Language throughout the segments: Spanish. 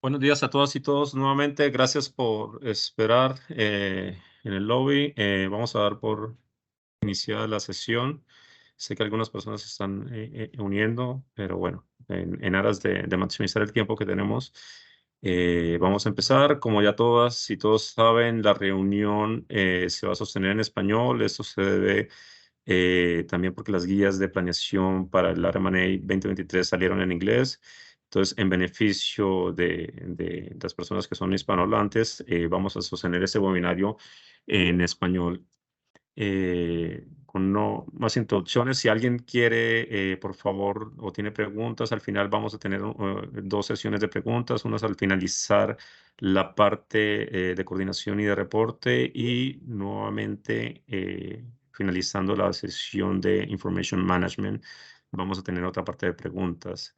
Buenos días a todas y todos nuevamente. Gracias por esperar en el lobby. Vamos a dar por iniciada la sesión. Sé que algunas personas se están uniendo, pero bueno, en aras de maximizar el tiempo que tenemos, vamos a empezar. Como ya todas y todos saben, la reunión se va a sostener en español. Esto se debe también porque las guías de planeación para el RMA 2023 salieron en inglés. Entonces, en beneficio de las personas que son hispanohablantes, vamos a sostener ese webinario en español. Con no más introducciones, si alguien quiere, por favor, o tiene preguntas, al final vamos a tener dos sesiones de preguntas, unas al finalizar la parte de coordinación y de reporte y nuevamente finalizando la sesión de Information Management, vamos a tener otra parte de preguntas.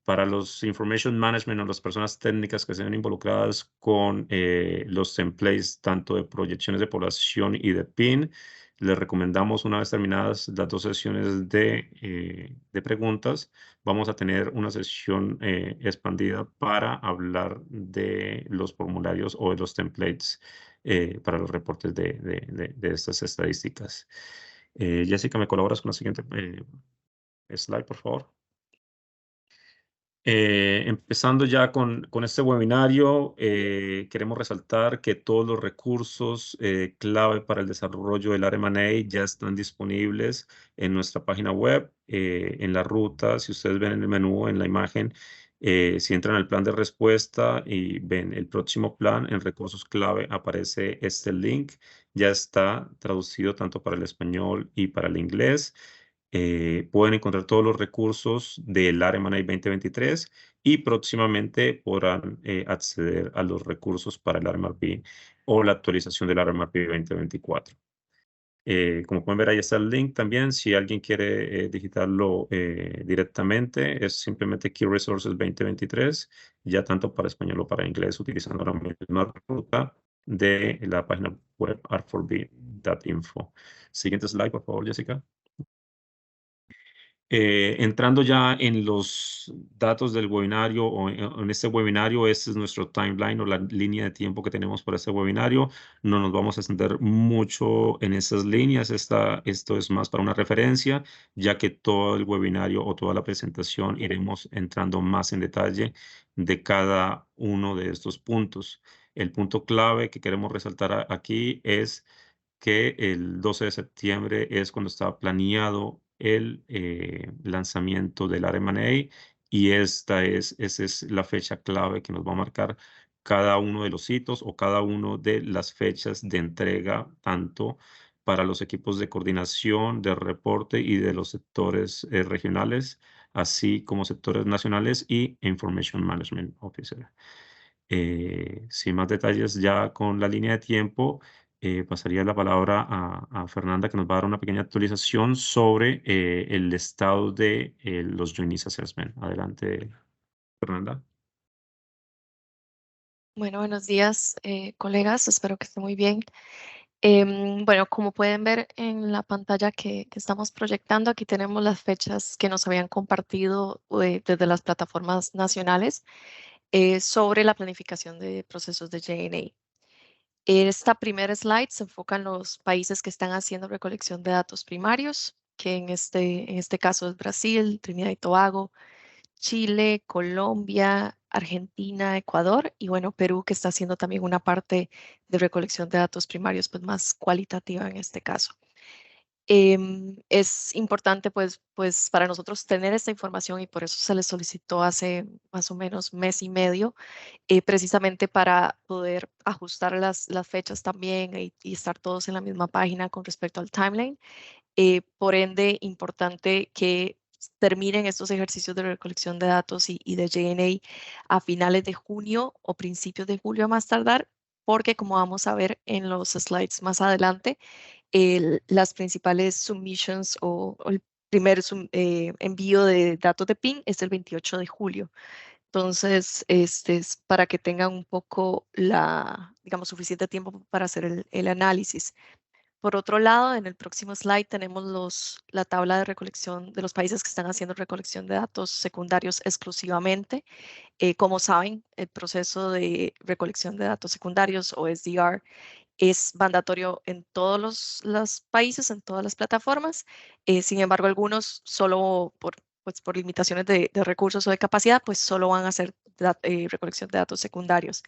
Para los Information Management o las personas técnicas que se ven involucradas con los templates tanto de proyecciones de población y de PIN, les recomendamos, una vez terminadas las dos sesiones de preguntas, vamos a tener una sesión expandida para hablar de los formularios o de los templates para los reportes de estas estadísticas. Jessica, ¿me colaboras con la siguiente slide, por favor? Empezando ya con este webinario, queremos resaltar que todos los recursos clave para el desarrollo del RMA ya están disponibles en nuestra página web, en la ruta. Si ustedes ven en el menú, en la imagen, si entran al plan de respuesta y ven el próximo plan, en recursos clave aparece este link. Ya está traducido tanto para el español y para el inglés. Pueden encontrar todos los recursos del Área Management 2023 y próximamente podrán acceder a los recursos para el RMRP o la actualización del RMRP 2024. Como pueden ver, ahí está el link también. Si alguien quiere digitarlo directamente, es simplemente Key Resources 2023, ya tanto para español o para inglés, utilizando la misma ruta de la página web r4b.info. Siguiente slide, por favor, Jessica. Entrando ya en los datos del webinario o en este webinario, este es nuestro timeline o la línea de tiempo que tenemos para este webinario. No nos vamos a extender mucho en esas líneas. Esto es más para una referencia, ya que todo el webinario o toda la presentación iremos entrando más en detalle de cada uno de estos puntos. El punto clave que queremos resaltar aquí es que el 12 de septiembre es cuando estaba planeado el lanzamiento del RMA y esa es la fecha clave que nos va a marcar cada uno de los hitos o cada uno de las fechas de entrega, tanto para los equipos de coordinación, de reporte y de los sectores regionales, así como sectores nacionales y Information Management Officer. Sin más detalles, ya con la línea de tiempo, pasaría la palabra a Fernanda, que nos va a dar una pequeña actualización sobre el estado de los Joinees Assessment. Adelante, Fernanda. Bueno, buenos días, colegas. Espero que estén muy bien. Bueno, como pueden ver en la pantalla que estamos proyectando, aquí tenemos las fechas que nos habían compartido desde las plataformas nacionales sobre la planificación de procesos de J&A. Esta primera slide se enfoca en los países que están haciendo recolección de datos primarios, que en este caso es Brasil, Trinidad y Tobago, Chile, Colombia, Argentina, Ecuador y bueno, Perú, que está haciendo también una parte de recolección de datos primarios, pues más cualitativa en este caso. Es importante pues para nosotros tener esta información y por eso se les solicitó hace más o menos mes y medio, precisamente para poder ajustar las fechas también y estar todos en la misma página con respecto al timeline. Por ende, importante que terminen estos ejercicios de recolección de datos y de J&A a finales de junio o principios de julio a más tardar, porque como vamos a ver en los slides más adelante, las principales submissions o el primer envío de datos de PIN es el 28 de julio. Entonces, este es para que tengan un poco digamos, suficiente tiempo para hacer el análisis. Por otro lado, en el próximo slide tenemos la tabla de recolección de los países que están haciendo recolección de datos secundarios exclusivamente. Como saben, el proceso de recolección de datos secundarios o SDR es mandatorio en todos los países, en todas las plataformas. Sin embargo, algunos solo por limitaciones de recursos o de capacidad, pues solo van a hacer recolección de datos secundarios.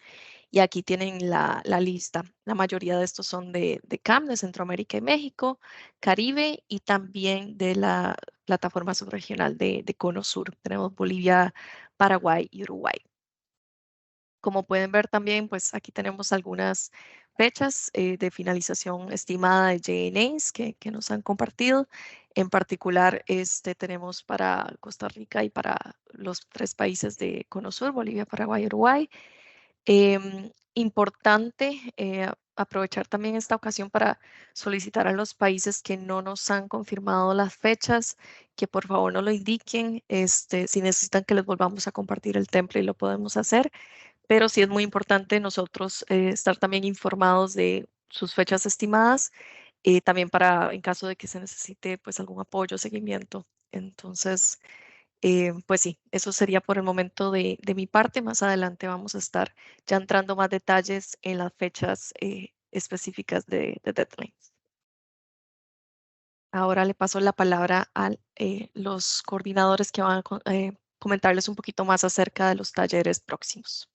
Y aquí tienen la lista. La mayoría de estos son de CAM, de Centroamérica y México, Caribe y también de la plataforma subregional de Cono Sur. Tenemos Bolivia, Paraguay y Uruguay. Como pueden ver también, pues aquí tenemos algunas fechas de finalización estimada de JNAs que nos han compartido. En particular, tenemos para Costa Rica y para los 3 países de Cono Sur, Bolivia, Paraguay y Uruguay. Importante aprovechar también esta ocasión para solicitar a los países que no nos han confirmado las fechas, que por favor no lo indiquen. Si necesitan que les volvamos a compartir el template, lo podemos hacer, pero sí es muy importante nosotros estar también informados de sus fechas estimadas, también para en caso de que se necesite pues algún apoyo, seguimiento. Entonces, pues sí, eso sería por el momento de mi parte. Más adelante vamos a estar ya entrando más detalles en las fechas específicas de deadlines. Ahora le paso la palabra a los coordinadores que van a comentarles un poquito más acerca de los talleres próximos.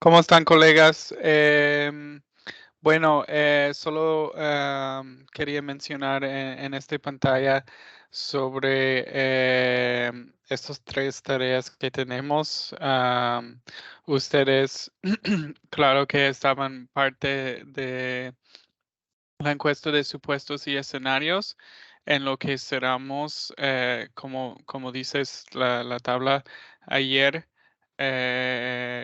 ¿Cómo están, colegas? Bueno, solo quería mencionar en esta pantalla sobre estas 3 tareas que tenemos. Ustedes, claro que estaban parte de la encuesta de supuestos y escenarios en lo que cerramos, como dices, la tabla ayer.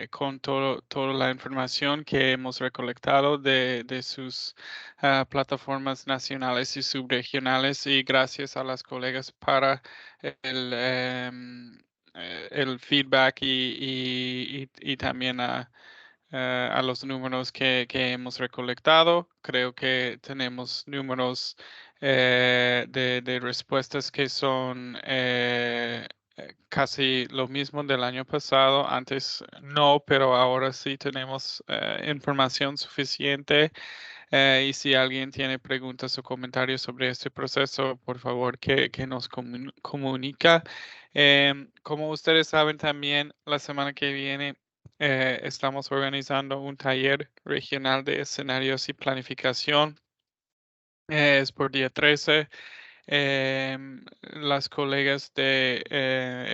Con toda la información que hemos recolectado de sus plataformas nacionales y subregionales, y gracias a las colegas para el feedback y también a los números que hemos recolectado. Creo que tenemos números de respuestas que son casi lo mismo del año pasado. Antes no, pero ahora sí tenemos información suficiente. Y si alguien tiene preguntas o comentarios sobre este proceso, por favor que nos comunica. Como ustedes saben también, la semana que viene estamos organizando un taller regional de escenarios y planificación. Es por día 13. Las colegas de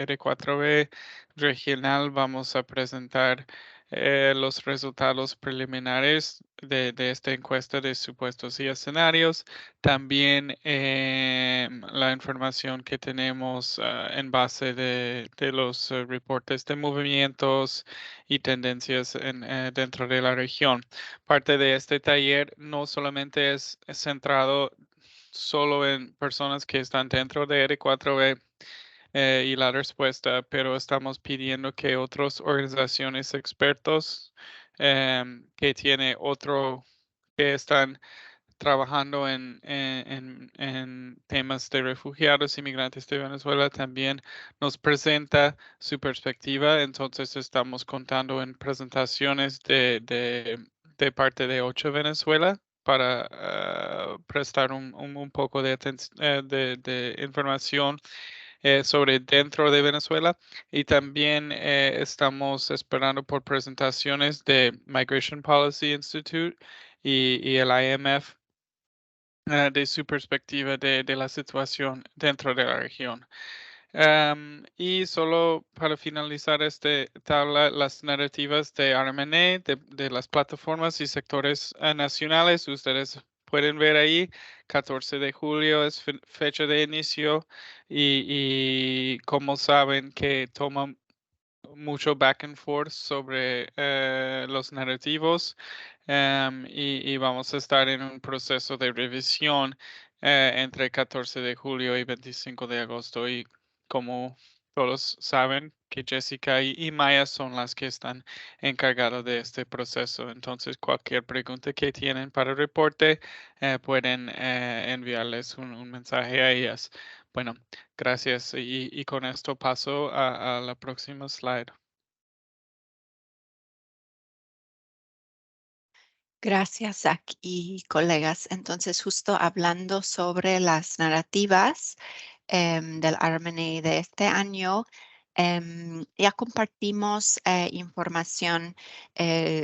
R4B regional vamos a presentar los resultados preliminares de esta encuesta de supuestos y escenarios. También la información que tenemos en base de los reportes de movimientos y tendencias dentro de la región. Parte de este taller no solamente es centrado solo en personas que están dentro de R4B y la respuesta, pero estamos pidiendo que otras organizaciones expertos que tiene que están trabajando en temas de refugiados, inmigrantes de Venezuela, también nos presenta su perspectiva. Entonces estamos contando en presentaciones de parte de 8 Venezuela para prestar un poco de información sobre dentro de Venezuela, y también estamos esperando por presentaciones de Migration Policy Institute y el IMF de su perspectiva de la situación dentro de la región. Y solo para finalizar esta tabla, las narrativas de RMNA, de las plataformas y sectores nacionales, ustedes pueden ver ahí, 14 de julio es fecha de inicio, y como saben que toman mucho back and forth sobre los narrativos, y vamos a estar en un proceso de revisión entre 14 de julio y 25 de agosto. Y como todos saben que Jessica y Maya son las que están encargadas de este proceso. Entonces, cualquier pregunta que tienen para el reporte, pueden enviarles un mensaje a ellas. Bueno, gracias. Y con esto paso a la próxima slide. Gracias, Zach y colegas. Entonces, justo hablando sobre las narrativas del RMNA de este año, ya compartimos información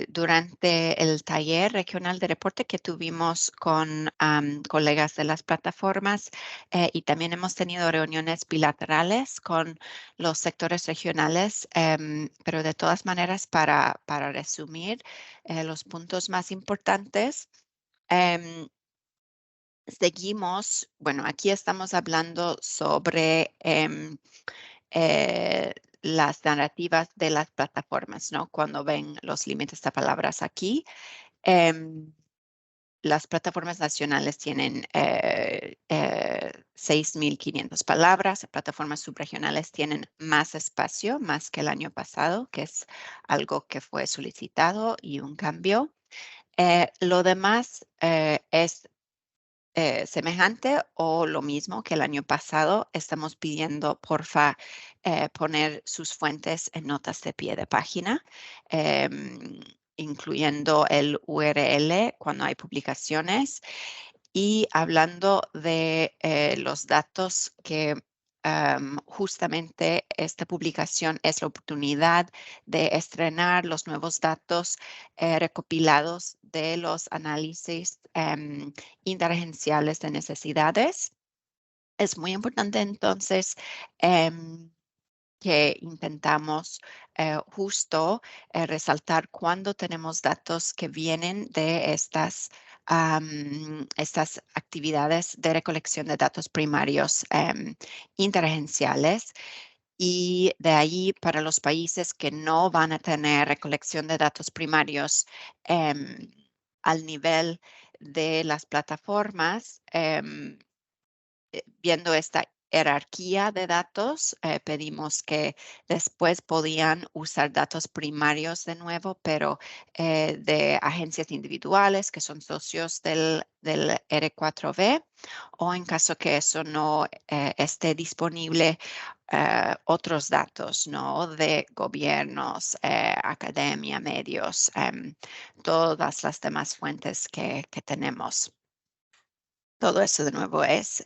durante el taller regional de reporte que tuvimos con colegas de las plataformas y también hemos tenido reuniones bilaterales con los sectores regionales, pero de todas maneras, para resumir los puntos más importantes, seguimos, bueno, aquí estamos hablando sobre las narrativas de las plataformas, ¿no? Cuando ven los límites de palabras aquí, las plataformas nacionales tienen 6.500 palabras, plataformas subregionales tienen más espacio, más que el año pasado, que es algo que fue solicitado y un cambio. Lo demás es semejante o lo mismo que el año pasado. Estamos pidiendo, porfa, poner sus fuentes en notas de pie de página, incluyendo el URL cuando hay publicaciones. Y hablando de los datos que justamente esta publicación es la oportunidad de estrenar los nuevos datos recopilados de los análisis interagenciales de necesidades. Es muy importante entonces que intentamos justo resaltar cuando tenemos datos que vienen de estas actividades de recolección de datos primarios interagenciales. Y de ahí, para los países que no van a tener recolección de datos primarios al nivel de las plataformas, viendo esta jerarquía de datos, pedimos que después podían usar datos primarios de nuevo, pero de agencias individuales que son socios del R4V, o en caso que eso no esté disponible, otros datos, ¿no? De gobiernos, academia, medios, todas las demás fuentes que tenemos. Todo eso de nuevo es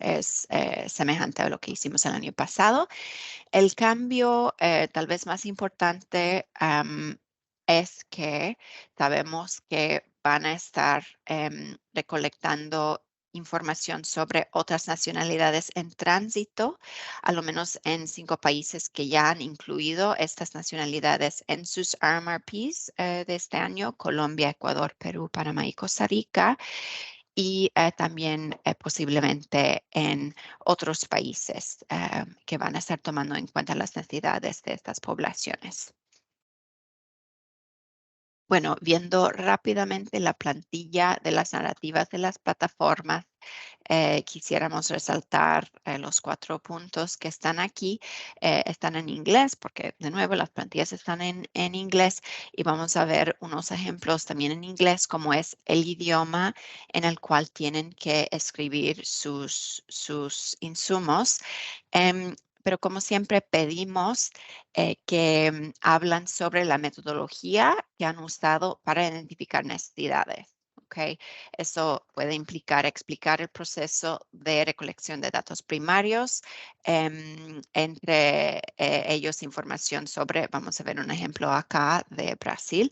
semejante a lo que hicimos el año pasado. El cambio tal vez más importante es que sabemos que van a estar recolectando información sobre otras nacionalidades en tránsito, a lo menos en 5 países que ya han incluido estas nacionalidades en sus RMRPs de este año: Colombia, Ecuador, Perú, Panamá y Costa Rica. Y también posiblemente en otros países que van a estar tomando en cuenta las necesidades de estas poblaciones. Bueno, viendo rápidamente la plantilla de las narrativas de las plataformas, quisiéramos resaltar los 4 puntos que están aquí. Están en inglés porque, de nuevo, las plantillas están en inglés, y vamos a ver unos ejemplos también en inglés, como es el idioma en el cual tienen que escribir sus insumos. Pero como siempre pedimos que hablan sobre la metodología que han usado para identificar necesidades. Okay. Eso puede implicar explicar el proceso de recolección de datos primarios, entre ellos información sobre, vamos a ver un ejemplo acá de Brasil,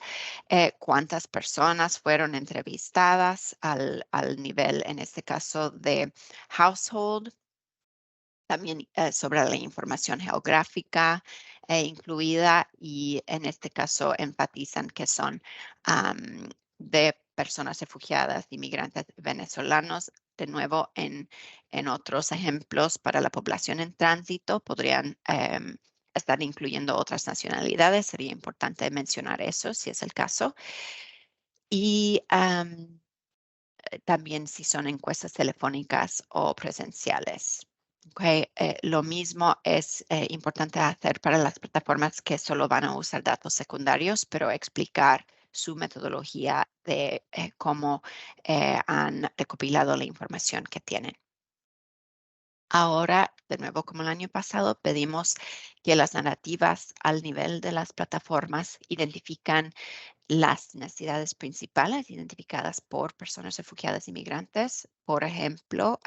cuántas personas fueron entrevistadas al nivel, en este caso, de household. También sobre la información geográfica incluida, y en este caso enfatizan que son de personas refugiadas, inmigrantes venezolanos. De nuevo, en otros ejemplos para la población en tránsito podrían estar incluyendo otras nacionalidades. Sería importante mencionar eso si es el caso. Y también si son encuestas telefónicas o presenciales. Okay, lo mismo es importante hacer para las plataformas que solo van a usar datos secundarios, pero explicar su metodología de cómo han recopilado la información que tienen. Ahora, de nuevo, como el año pasado, pedimos que las narrativas al nivel de las plataformas identifican las necesidades principales identificadas por personas refugiadas y migrantes. Por ejemplo,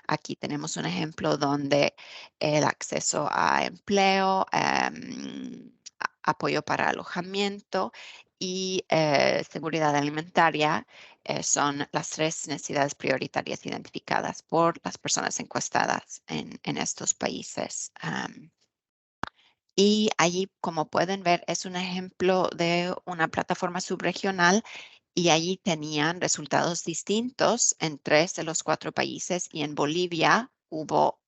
aquí tenemos un ejemplo donde el acceso a empleo, apoyo para alojamiento y seguridad alimentaria son las 3 necesidades prioritarias identificadas por las personas encuestadas en estos países. Y allí, como pueden ver, es un ejemplo de una plataforma subregional y allí tenían resultados distintos en 3 de los 4 países y en Bolivia hubo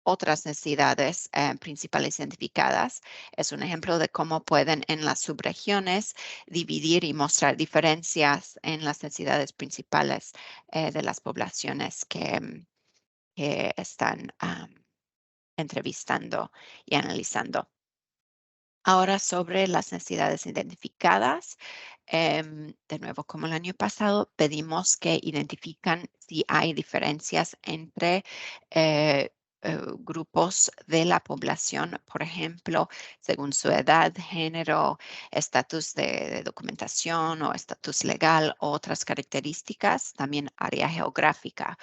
otras necesidades principales identificadas. Es un ejemplo de cómo pueden en las subregiones dividir y mostrar diferencias en las necesidades principales de las poblaciones que están entrevistando y analizando. Ahora sobre las necesidades identificadas, de nuevo, como el año pasado, pedimos que identifican si hay diferencias entre grupos de la población, por ejemplo, según su edad, género, estatus de documentación o estatus legal, otras características, también área geográfica.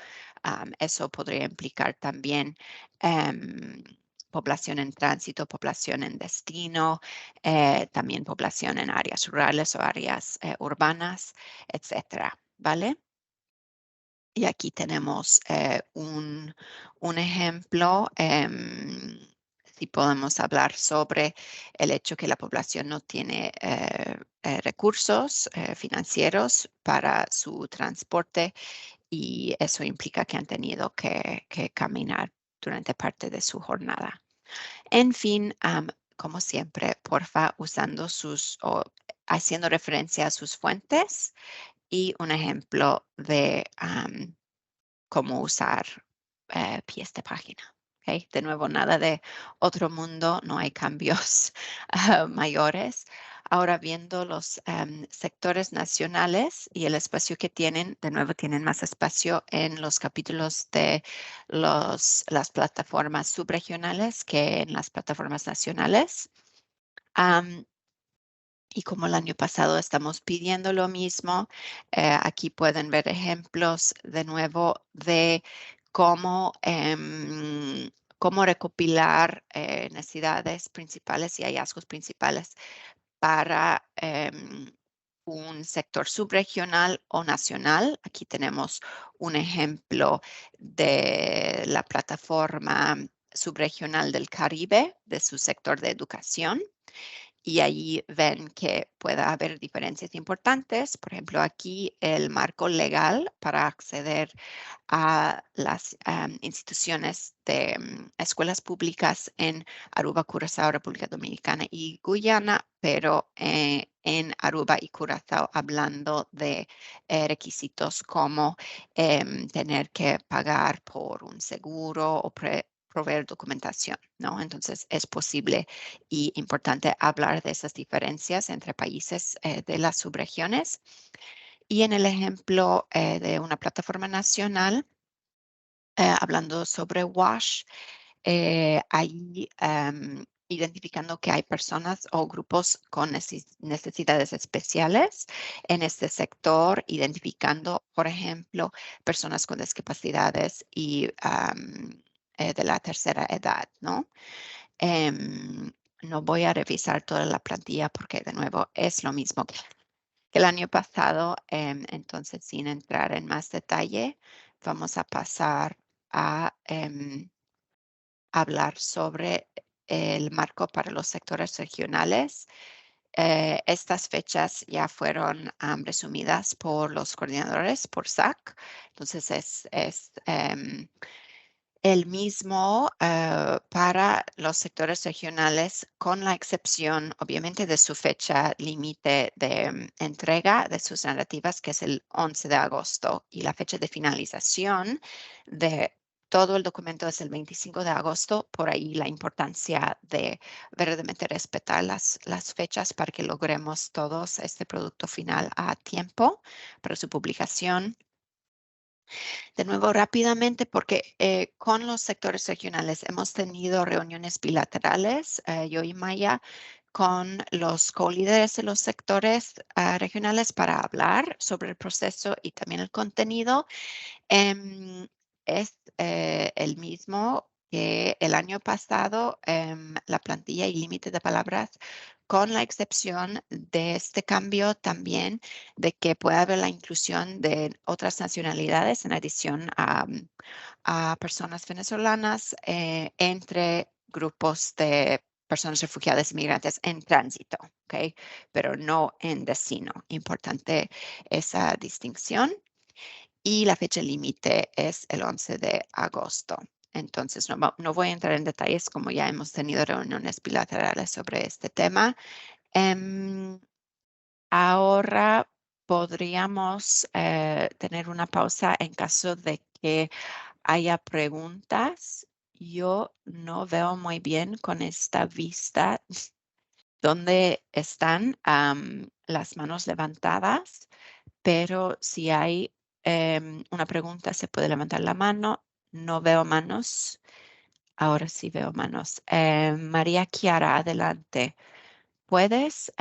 Eso podría implicar también población en tránsito, población en destino, también población en áreas rurales o áreas urbanas, etcétera, ¿vale? Y aquí tenemos un ejemplo, si podemos hablar sobre el hecho que la población no tiene recursos financieros para su transporte y eso implica que han tenido que caminar durante parte de su jornada. En fin, como siempre, porfa, usando o haciendo referencia a sus fuentes y un ejemplo de cómo usar pies de página. Okay. De nuevo, nada de otro mundo, no hay cambios mayores. Ahora viendo los sectores nacionales y el espacio que tienen, de nuevo tienen más espacio en los capítulos de las plataformas subregionales que en las plataformas nacionales. Y como el año pasado estamos pidiendo lo mismo, aquí pueden ver ejemplos de nuevo de cómo recopilar necesidades principales y hallazgos principales para un sector subregional o nacional. Aquí tenemos un ejemplo de la plataforma subregional del Caribe, de su sector de educación. Y allí ven que puede haber diferencias importantes. Por ejemplo, aquí el marco legal para acceder a las instituciones de escuelas públicas en Aruba, Curazao, República Dominicana y Guyana, pero en Aruba y Curazao hablando de requisitos como tener que pagar por un seguro o proveer documentación, ¿no? Entonces es posible y importante hablar de esas diferencias entre países de las subregiones. Y en el ejemplo de una plataforma nacional, hablando sobre WASH, ahí identificando que hay personas o grupos con necesidades especiales en este sector, identificando, por ejemplo, personas con discapacidades y de la tercera edad, ¿no? No voy a revisar toda la plantilla porque de nuevo es lo mismo que el año pasado. Entonces, sin entrar en más detalle, vamos a pasar a hablar sobre el marco para los sectores regionales. Estas fechas ya fueron resumidas por los coordinadores, por SAC. Entonces, es el mismo para los sectores regionales, con la excepción, obviamente, de su fecha límite de entrega de sus narrativas, que es el 11 de agosto, y la fecha de finalización de todo el documento es el 25 de agosto, por ahí la importancia de verdaderamente respetar las fechas para que logremos todos este producto final a tiempo para su publicación. De nuevo, rápidamente, porque con los sectores regionales hemos tenido reuniones bilaterales, yo y Maya, con los co-líderes de los sectores regionales para hablar sobre el proceso y también el contenido. Es el mismo que el año pasado, la plantilla y límite de palabras, con la excepción de este cambio también de que pueda haber la inclusión de otras nacionalidades en adición a personas venezolanas entre grupos de personas refugiadas y migrantes en tránsito, ¿ok? Pero no en destino. Importante esa distinción. Y la fecha límite es el 11 de agosto. Entonces, no voy a entrar en detalles como ya hemos tenido reuniones bilaterales sobre este tema. Ahora podríamos tener una pausa en caso de que haya preguntas. Yo no veo muy bien con esta vista dónde están las manos levantadas, pero si hay una pregunta, se puede levantar la mano. No veo manos. Ahora sí veo manos. María Chiara, adelante. ¿Puedes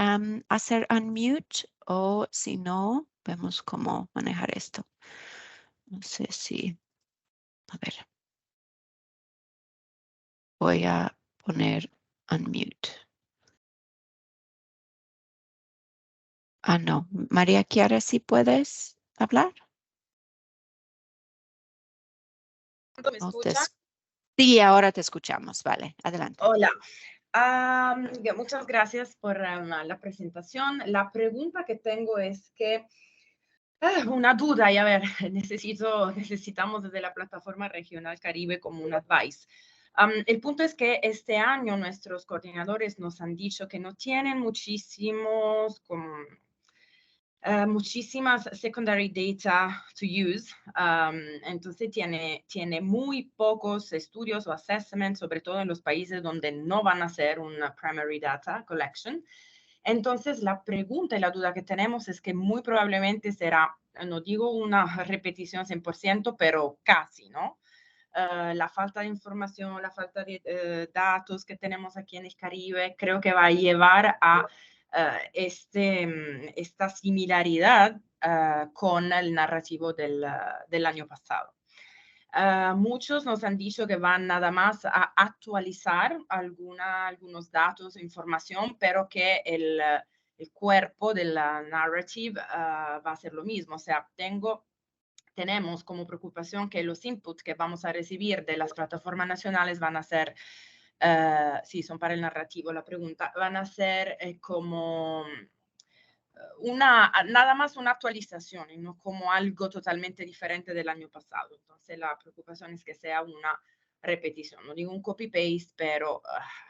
hacer unmute? O si no, vemos cómo manejar esto. No sé si... A ver. Voy a poner unmute. Ah, no. María Chiara, ¿sí puedes hablar? ¿Me escucha? Sí, ahora te escuchamos. Vale, adelante. Hola. Muchas gracias por la presentación. La pregunta que tengo es que una duda, y a ver, necesitamos desde la plataforma regional Caribe como un advice. El punto es que este año nuestros coordinadores nos han dicho que no tienen muchísimas secondary data to use. Entonces tiene muy pocos estudios o assessments, sobre todo en los países donde no van a hacer una primary data collection. Entonces la pregunta y la duda que tenemos es que muy probablemente será, no digo una repetición 100%, pero casi, ¿no? La falta de información, la falta de datos que tenemos aquí en el Caribe, creo que va a llevar a esta similaridad con el narrativo del año pasado. Muchos nos han dicho que van nada más a actualizar algunos datos e información, pero que el cuerpo de la narrative va a ser lo mismo. O sea, tenemos como preocupación que los inputs que vamos a recibir de las plataformas nacionales van a ser, sí, son para el narrativo la pregunta, van a ser como nada más una actualización y no como algo totalmente diferente del año pasado. Entonces la preocupación es que sea una repetición, no digo un copy-paste, pero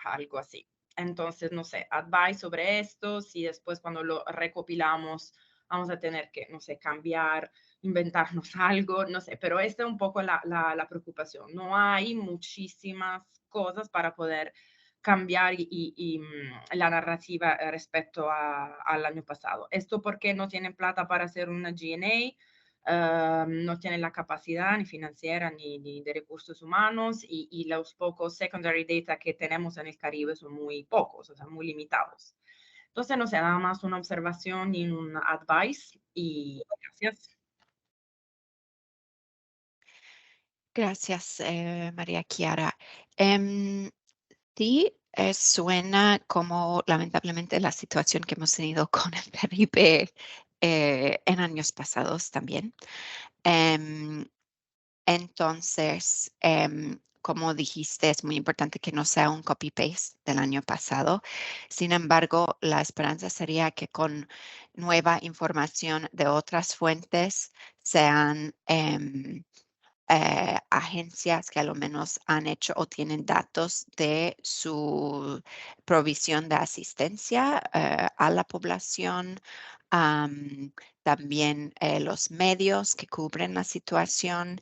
algo así. Entonces, no sé, advice sobre esto, si después cuando lo recopilamos vamos a tener que, no sé, cambiar, inventarnos algo, no sé, pero esta es un poco la preocupación. No hay muchísimas cosas para poder cambiar la narrativa respecto al año pasado. Esto porque no tienen plata para hacer una G&A, no tienen la capacidad ni financiera ni de recursos humanos y los pocos secondary data que tenemos en el Caribe son muy pocos, o sea, muy limitados. Entonces, no sé, nada más una observación y un advice y gracias. Gracias, María Chiara. Sí, suena como lamentablemente la situación que hemos tenido con el Caribe en años pasados también. Entonces, como dijiste, es muy importante que no sea un copy-paste del año pasado. Sin embargo, la esperanza sería que con nueva información de otras fuentes sean agencias que a lo menos han hecho o tienen datos de su provisión de asistencia a la población, también los medios que cubren la situación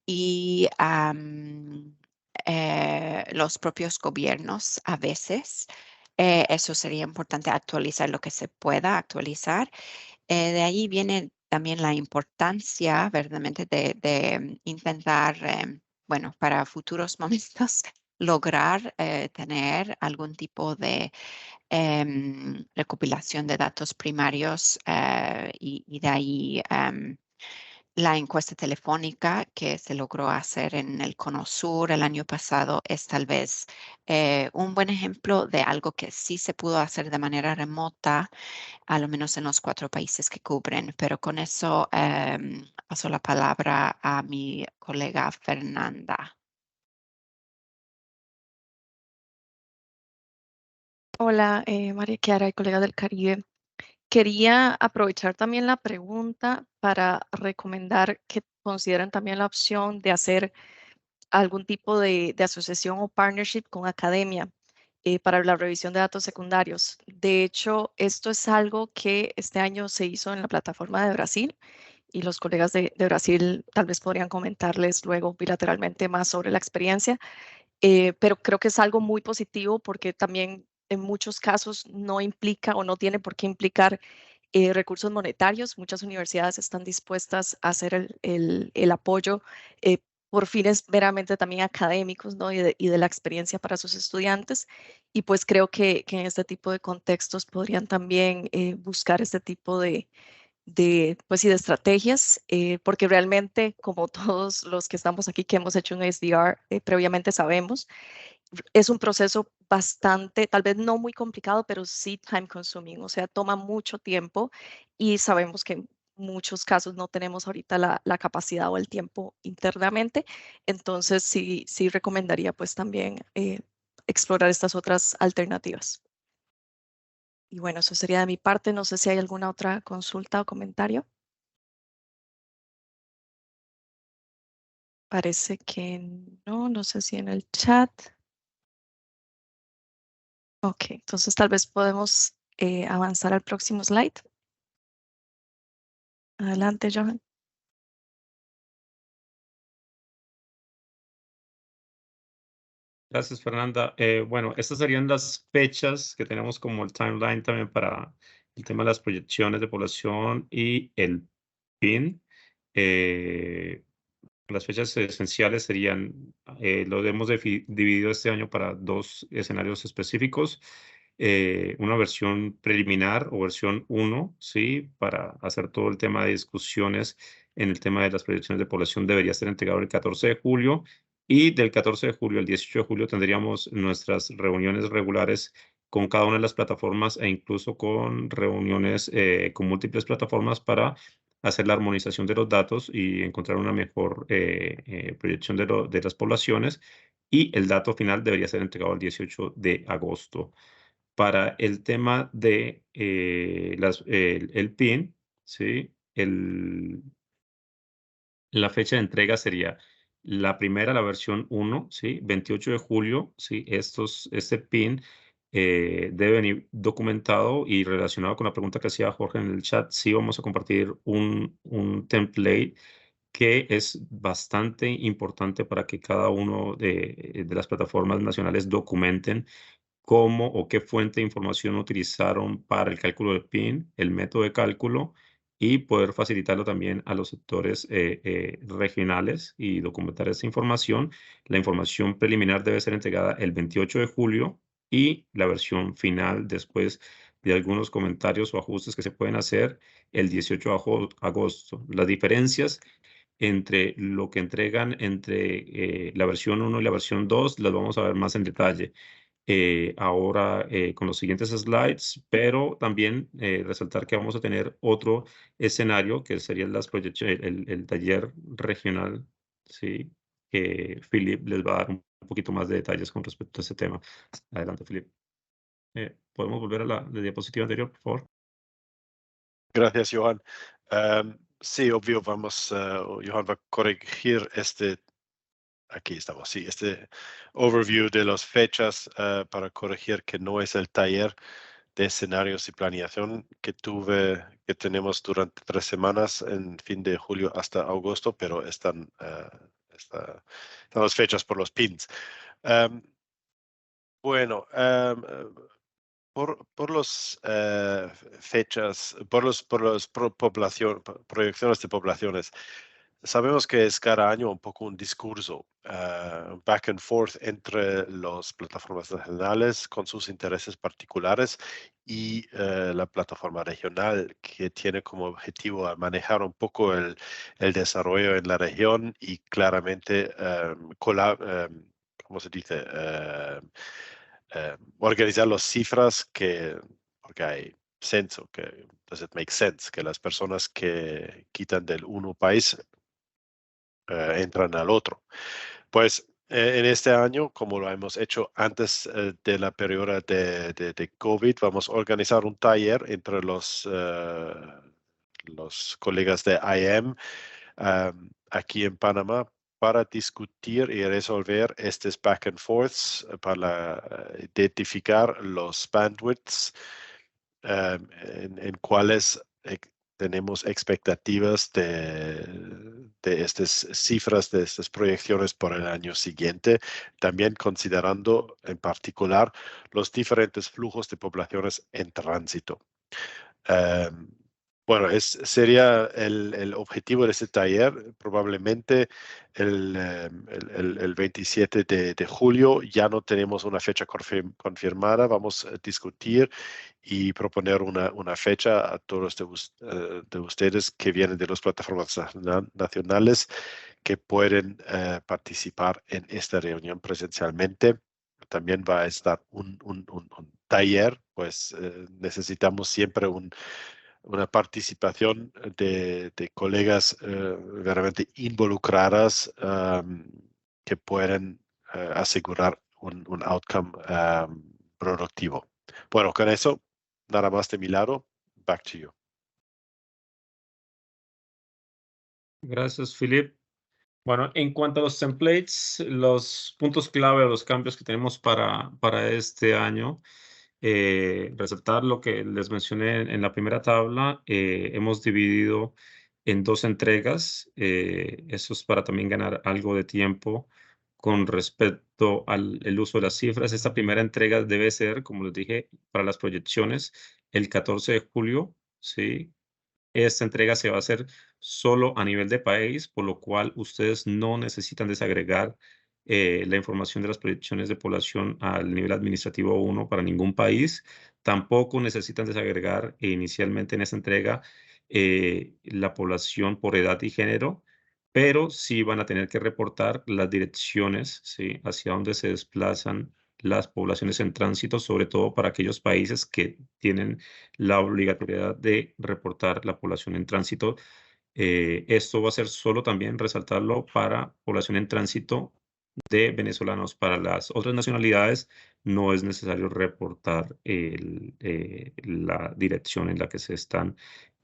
y los propios gobiernos a veces. Eso sería importante actualizar lo que se pueda actualizar. De ahí viene también la importancia verdaderamente de intentar, bueno, para futuros momentos, lograr tener algún tipo de recopilación de datos primarios y de ahí la encuesta telefónica que se logró hacer en el Cono Sur el año pasado es tal vez un buen ejemplo de algo que sí se pudo hacer de manera remota, a lo menos en los 4 países que cubren. Pero con eso paso la palabra a mi colega Fernanda. Hola, María Chiara y colegas del Caribe. Quería aprovechar también la pregunta para recomendar que consideren también la opción de hacer algún tipo de asociación o partnership con academia para la revisión de datos secundarios. De hecho, esto es algo que este año se hizo en la plataforma de Brasil y los colegas de Brasil tal vez podrían comentarles luego bilateralmente más sobre la experiencia. Pero creo que es algo muy positivo porque también en muchos casos no implica o no tiene por qué implicar recursos monetarios. Muchas universidades están dispuestas a hacer el apoyo por fines meramente también académicos, ¿no? Y de la experiencia para sus estudiantes. Y pues creo que en este tipo de contextos podrían también buscar este tipo pues, sí, de estrategias, porque realmente, como todos los que estamos aquí que hemos hecho un SDR previamente sabemos, es un proceso bastante, tal vez no muy complicado, pero sí time consuming, o sea, toma mucho tiempo y sabemos que en muchos casos no tenemos ahorita la capacidad o el tiempo internamente, entonces sí recomendaría pues también explorar estas otras alternativas. Y bueno, eso sería de mi parte, no sé si hay alguna otra consulta o comentario. Parece que no sé si en el chat. Ok, entonces tal vez podemos avanzar al próximo slide. Adelante, Johan. Gracias, Fernanda. Bueno, estas serían las fechas que tenemos como el timeline también para el tema de las proyecciones de población y el PIN. Las fechas esenciales serían, lo hemos dividido este año para 2 escenarios específicos. Una versión preliminar o versión 1, ¿sí? Para hacer todo el tema de discusiones en el tema de las proyecciones de población debería ser entregado el 14 de julio y del 14 de julio al 18 de julio tendríamos nuestras reuniones regulares con cada una de las plataformas e incluso con reuniones con múltiples plataformas para hacer la armonización de los datos y encontrar una mejor proyección de las poblaciones. Y el dato final debería ser entregado el 18 de agosto. Para el tema de el PIN, ¿sí? La fecha de entrega sería la primera, la versión 1, ¿sí? 28 de julio, ¿sí? Este PIN debe venir documentado y relacionado con la pregunta que hacía Jorge en el chat. Sí, vamos a compartir un template que es bastante importante para que cada uno de las plataformas nacionales documenten cómo o qué fuente de información utilizaron para el cálculo del PIN, el método de cálculo y poder facilitarlo también a los sectores regionales y documentar esa información. La información preliminar debe ser entregada el 28 de julio y la versión final después de algunos comentarios o ajustes que se pueden hacer el 18 de agosto. Las diferencias entre lo que entregan entre la versión 1 y la versión 2 las vamos a ver más en detalle ahora con los siguientes slides, pero también resaltar que vamos a tener otro escenario que serían las proyecciones, el taller regional, ¿sí? Que Philip les va a dar un poquito más de detalles con respecto a ese tema. Adelante, Philip. ¿Podemos volver a la diapositiva anterior, por favor? Gracias, Johan. Sí, obvio, Johan va a corregir aquí estamos, sí, este overview de las fechas para corregir que no es el taller de escenarios y planeación que tenemos durante 3 semanas en fin de julio hasta agosto, pero están las fechas por los pins. Bueno, por las fechas, por las proyecciones de poblaciones, sabemos que es cada año un poco un discurso back and forth entre las plataformas nacionales con sus intereses particulares y la plataforma regional, que tiene como objetivo manejar un poco el desarrollo en la región y claramente ¿cómo se dice? Organizar las cifras porque hay censo, que does it make sense que las personas que quitan del uno país entran al otro. Pues en este año, como lo hemos hecho antes de la periodo de COVID, vamos a organizar un taller entre los colegas de IM aquí en Panamá para discutir y resolver estos back and forths, para identificar los bandwidths en cuáles tenemos expectativas de estas cifras, de estas proyecciones por el año siguiente, también considerando en particular los diferentes flujos de poblaciones en tránsito. Bueno, sería el objetivo de este taller, probablemente el 27 de julio. Ya no tenemos una fecha confirmada, vamos a discutir y proponer una fecha a todos de ustedes que vienen de las plataformas nacionales que pueden participar en esta reunión presencialmente. También va a estar un taller, pues necesitamos siempre una participación de colegas verdaderamente involucradas que pueden asegurar un outcome productivo. Bueno, con eso, nada más de mi lado. Back to you. Gracias, Philip. Bueno, en cuanto a los templates, los puntos clave o los cambios que tenemos para este año, resaltar lo que les mencioné en la primera tabla. Hemos dividido en 2 entregas. Eso es para también ganar algo de tiempo con respecto al uso de las cifras. Esta primera entrega debe ser, como les dije, para las proyecciones, el 14 de julio, ¿sí? Esta entrega se va a hacer solo a nivel de país, por lo cual ustedes no necesitan desagregar la información de las proyecciones de población al nivel administrativo 1 para ningún país. Tampoco necesitan desagregar inicialmente en esta entrega la población por edad y género, pero sí van a tener que reportar las direcciones, ¿sí?, hacia dónde se desplazan las poblaciones en tránsito, sobre todo para aquellos países que tienen la obligatoriedad de reportar la población en tránsito. Esto va a ser solo también resaltarlo para población en tránsito de venezolanos. Para las otras nacionalidades no es necesario reportar la dirección en la que se están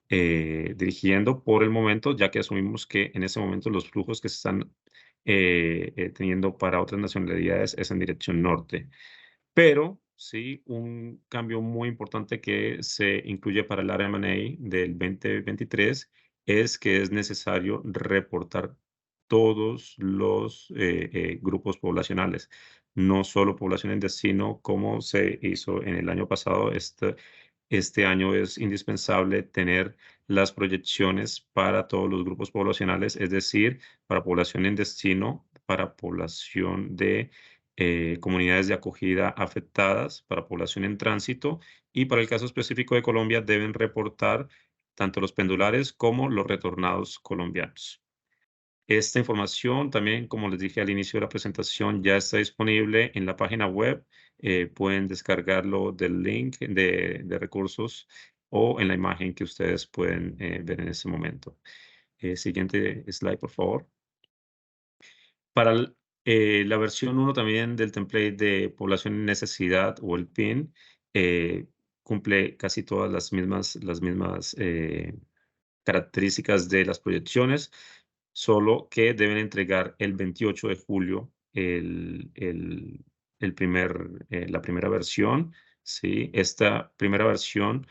dirigiendo por el momento, ya que asumimos que en ese momento los flujos que se están teniendo para otras nacionalidades es en dirección norte. Pero sí, un cambio muy importante que se incluye para el área M&A del 2023 es que es necesario reportar todos los grupos poblacionales, no solo población en destino como se hizo en el año pasado. Este año es indispensable tener las proyecciones para todos los grupos poblacionales, es decir, para población en destino, para población de comunidades de acogida afectadas, para población en tránsito, y para el caso específico de Colombia deben reportar tanto los pendulares como los retornados colombianos. Esta información también, como les dije al inicio de la presentación, ya está disponible en la página web. Pueden descargarlo del link de recursos o en la imagen que ustedes pueden ver en este momento. Siguiente slide, por favor. Para la versión 1 también del template de población en necesidad o el PIN, cumple casi todas las mismas características de las proyecciones, solo que deben entregar el 28 de julio la primera versión, ¿sí? Esta primera versión,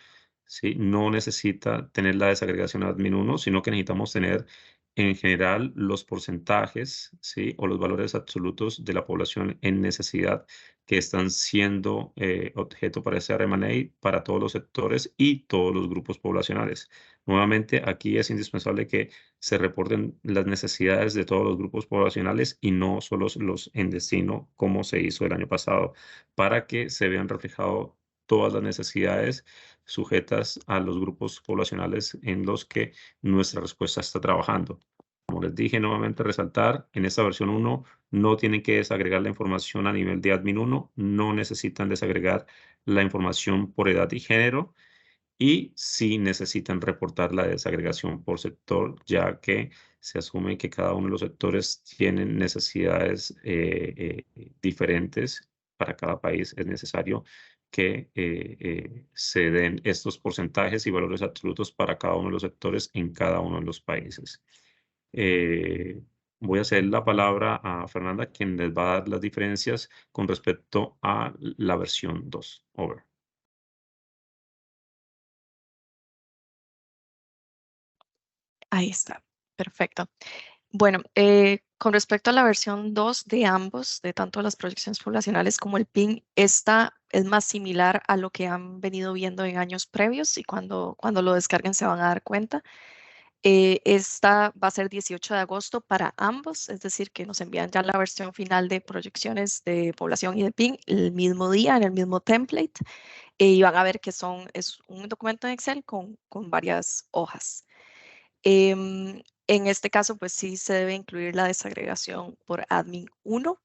¿sí?, no necesita tener la desagregación admin 1, sino que necesitamos tener en general, los porcentajes, ¿sí? O los valores absolutos de la población en necesidad que están siendo objeto para ese RMA para todos los sectores y todos los grupos poblacionales. Nuevamente, aquí es indispensable que se reporten las necesidades de todos los grupos poblacionales y no solo los en destino, como se hizo el año pasado, para que se vean reflejadas todas las necesidades sujetas a los grupos poblacionales en los que nuestra respuesta está trabajando. Como les dije, nuevamente resaltar, en esta versión 1 no tienen que desagregar la información a nivel de admin 1, no necesitan desagregar la información por edad y género, y sí necesitan reportar la desagregación por sector, ya que se asume que cada uno de los sectores tienen necesidades diferentes. Para cada país es necesario que se den estos porcentajes y valores absolutos para cada uno de los sectores en cada uno de los países. Voy a hacer la palabra a Fernanda, quien les va a dar las diferencias con respecto a la versión 2. Over. Ahí está, perfecto. Bueno, con respecto a la versión 2 de ambos, de tanto las proyecciones poblacionales como el PIN, esta es más similar a lo que han venido viendo en años previos y cuando lo descarguen se van a dar cuenta. Esta va a ser 18 de agosto para ambos, es decir, que nos envían ya la versión final de proyecciones de población y de PIN el mismo día, en el mismo template, y van a ver que es un documento en Excel con varias hojas. En este caso, pues sí se debe incluir la desagregación por admin 1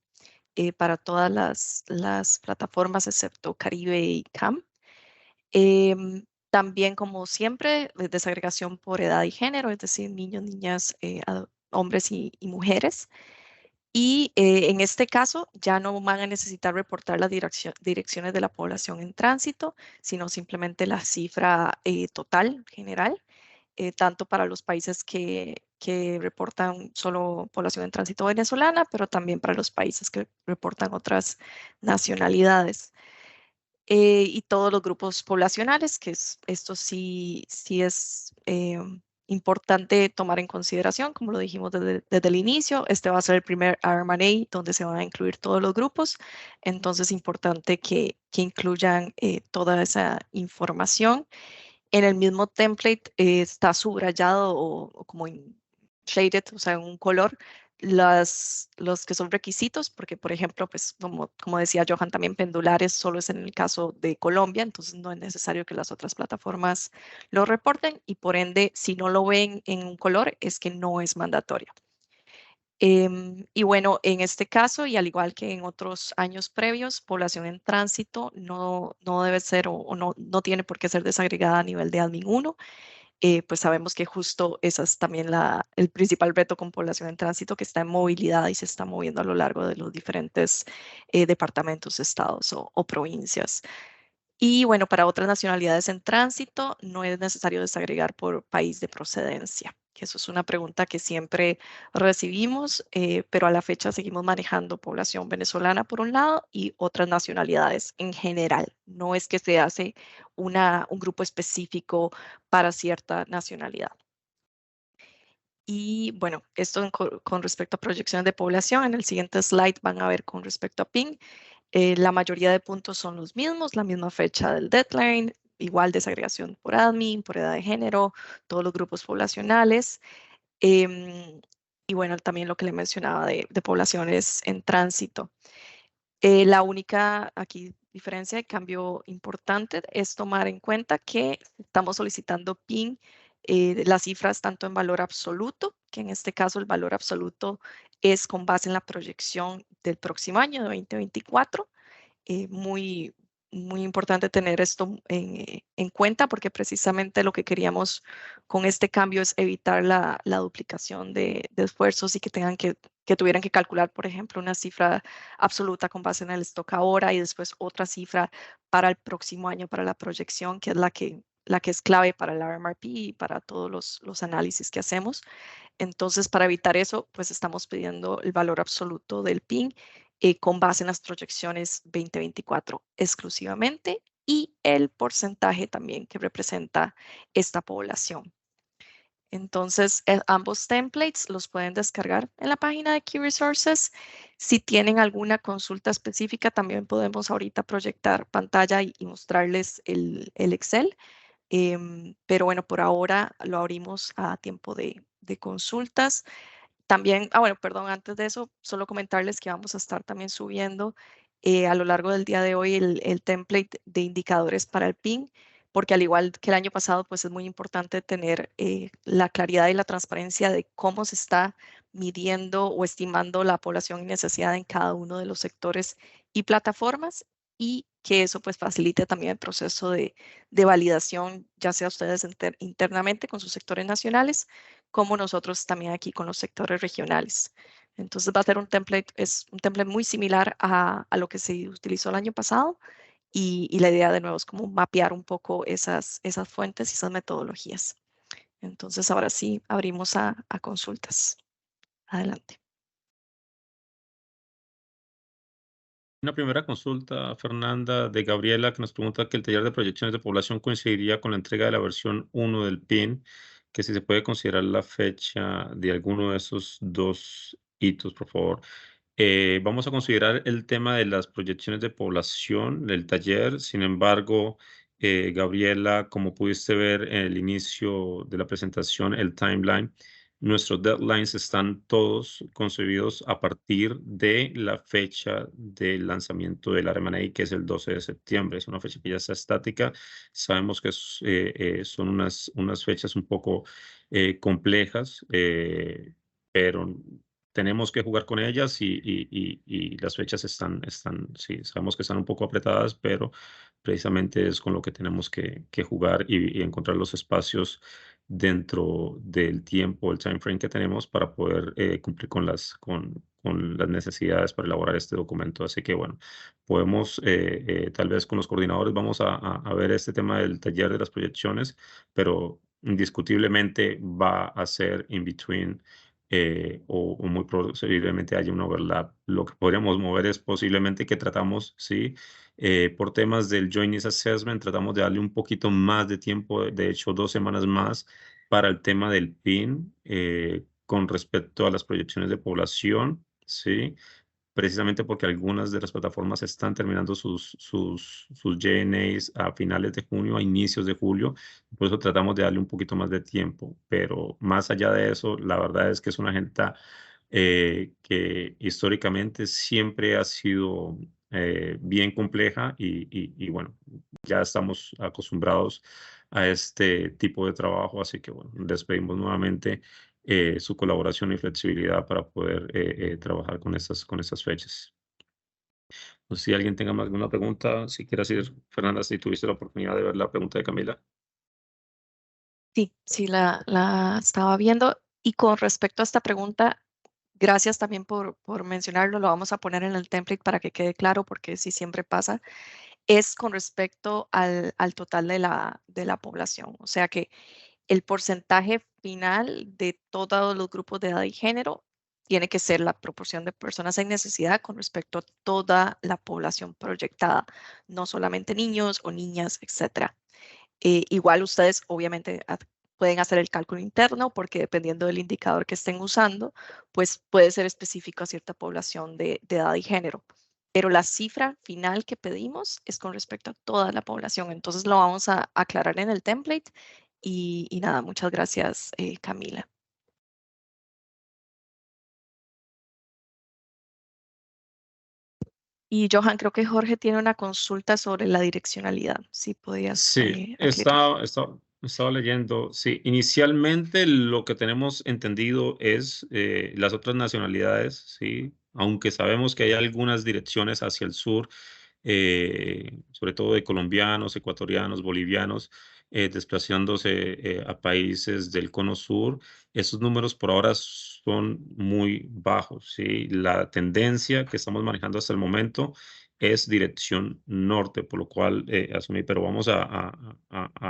para todas las plataformas excepto Caribe y CAM. También, como siempre, desagregación por edad y género, es decir, niños, niñas, hombres y mujeres. Y en este caso ya no van a necesitar reportar las direcciones de la población en tránsito, sino simplemente la cifra total general, tanto para los países que reportan solo población en tránsito venezolana, pero también para los países que reportan otras nacionalidades. Y todos los grupos poblacionales, que esto sí es importante tomar en consideración, como lo dijimos desde el inicio. Este va a ser el primer RMA donde se van a incluir todos los grupos, entonces es importante que incluyan toda esa información. En el mismo template está subrayado o como shaded, o sea, en un color, los que son requisitos, porque por ejemplo, pues como decía Johan, también pendulares solo es en el caso de Colombia, entonces no es necesario que las otras plataformas lo reporten y por ende, si no lo ven en un color, es que no es mandatorio. Y bueno, en este caso, y al igual que en otros años previos, población en tránsito no debe ser o no tiene por qué ser desagregada a nivel de admin 1. Pues sabemos que justo esa es también el principal reto con población en tránsito, que está en movilidad y se está moviendo a lo largo de los diferentes departamentos, estados o provincias. Y bueno, para otras nacionalidades en tránsito no es necesario desagregar por país de procedencia, que eso es una pregunta que siempre recibimos, pero a la fecha seguimos manejando población venezolana por un lado y otras nacionalidades en general. No es que se hace un grupo específico para cierta nacionalidad. Y bueno, esto con respecto a proyecciones de población. En el siguiente slide van a ver con respecto a PIN. La mayoría de puntos son los mismos, la misma fecha del deadline, igual desagregación por admin, por edad de género, todos los grupos poblacionales. Y bueno, también lo que le mencionaba de poblaciones en tránsito. La única aquí diferencia de cambio importante es tomar en cuenta que estamos solicitando PIN, las cifras tanto en valor absoluto, que en este caso el valor absoluto es con base en la proyección del próximo año de 2024. Muy importante tener esto en cuenta porque precisamente lo que queríamos con este cambio es evitar la duplicación de esfuerzos y que tuvieran que calcular, por ejemplo, una cifra absoluta con base en el stock ahora y después otra cifra para el próximo año, para la proyección, que es la que es clave para el RMRP y para todos los análisis que hacemos. Entonces, para evitar eso, pues estamos pidiendo el valor absoluto del PIN con base en las proyecciones 2024 exclusivamente y el porcentaje también que representa esta población. Entonces, ambos templates los pueden descargar en la página de Key Resources. Si tienen alguna consulta específica, también podemos ahorita proyectar pantalla y mostrarles el Excel. Pero bueno, por ahora lo abrimos a tiempo de consultas. También, bueno, perdón, antes de eso, solo comentarles que vamos a estar también subiendo a lo largo del día de hoy el template de indicadores para el PIN, porque al igual que el año pasado, pues es muy importante tener la claridad y la transparencia de cómo se está midiendo o estimando la población y necesidad en cada uno de los sectores y plataformas, y que eso pues facilite también el proceso de validación, ya sea ustedes internamente con sus sectores nacionales, como nosotros también aquí con los sectores regionales. Entonces va a ser es un template muy similar a lo que se utilizó el año pasado, y la idea de nuevo es como mapear un poco esas fuentes y esas metodologías. Entonces ahora sí abrimos a consultas. Adelante. Una primera consulta, Fernanda, de Gabriela, que nos pregunta que el taller de proyecciones de población coincidiría con la entrega de la versión 1 del PIN, que si se puede considerar la fecha de alguno de esos dos hitos, por favor. Vamos a considerar el tema de las proyecciones de población del taller. Sin embargo, Gabriela, como pudiste ver en el inicio de la presentación, el timeline, nuestros deadlines están todos concebidos a partir de la fecha del lanzamiento del RMA, que es el 12 de septiembre. Es una fecha que ya está estática. Sabemos que son unas fechas un poco complejas, pero tenemos que jugar con ellas y las fechas sí, sabemos que están un poco apretadas, pero precisamente es con lo que tenemos que jugar y encontrar los espacios dentro del tiempo, el time frame que tenemos para poder cumplir con las necesidades para elaborar este documento. Así que bueno, podemos tal vez con los coordinadores vamos a ver este tema del taller de las proyecciones, pero indiscutiblemente va a ser in between o muy posiblemente haya un overlap. Lo que podríamos mover es posiblemente que tratamos, sí, por temas del Joint Needs Assessment, tratamos de darle un poquito más de tiempo, de hecho 2 semanas más para el tema del PIN con respecto a las proyecciones de población, sí, precisamente porque algunas de las plataformas están terminando sus JNAs a finales de junio, a inicios de julio. Por eso tratamos de darle un poquito más de tiempo. Pero más allá de eso, la verdad es que es una agenda que históricamente siempre ha sido bien compleja y bueno, ya estamos acostumbrados a este tipo de trabajo. Así que bueno, les pedimos nuevamente su colaboración y flexibilidad para poder trabajar con estas fechas. No sé si alguien tenga más alguna pregunta, si quieres ir, Fernanda, si tuviste la oportunidad de ver la pregunta de Camila. Sí, la estaba viendo. Y con respecto a esta pregunta, gracias también por mencionarlo, lo vamos a poner en el template para que quede claro, porque sí siempre pasa, es con respecto al total de la población. O sea que el porcentaje final de todos los grupos de edad y género tiene que ser la proporción de personas en necesidad con respecto a toda la población proyectada, no solamente niños o niñas, etc. Igual ustedes obviamente pueden hacer el cálculo interno porque dependiendo del indicador que estén usando, pues puede ser específico a cierta población de edad y género. Pero la cifra final que pedimos es con respecto a toda la población. Entonces lo vamos a aclarar en el template y nada, muchas gracias, Camila. Y Johan, creo que Jorge tiene una consulta sobre la direccionalidad. Si podías Sí, aclarar. estaba leyendo. Sí, inicialmente lo que tenemos entendido es las otras nacionalidades, sí, aunque sabemos que hay algunas direcciones hacia el sur, sobre todo de colombianos, ecuatorianos, bolivianos, desplazándose a países del cono sur. Esos números por ahora son muy bajos, sí. La tendencia que estamos manejando hasta el momento es dirección norte, por lo cual asumí, pero vamos a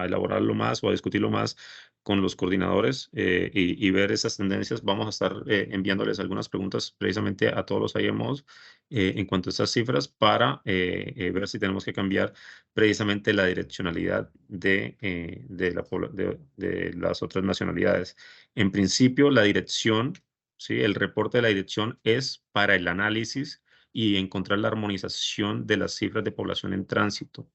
elaborarlo más o a discutirlo más con los coordinadores y ver esas tendencias. Vamos a estar enviándoles algunas preguntas precisamente a todos los IMOs en cuanto a estas cifras para ver si tenemos que cambiar precisamente la direccionalidad de las otras nacionalidades. En principio, la dirección, ¿sí? El reporte de la dirección es para el análisis y encontrar la armonización de las cifras de población en tránsito.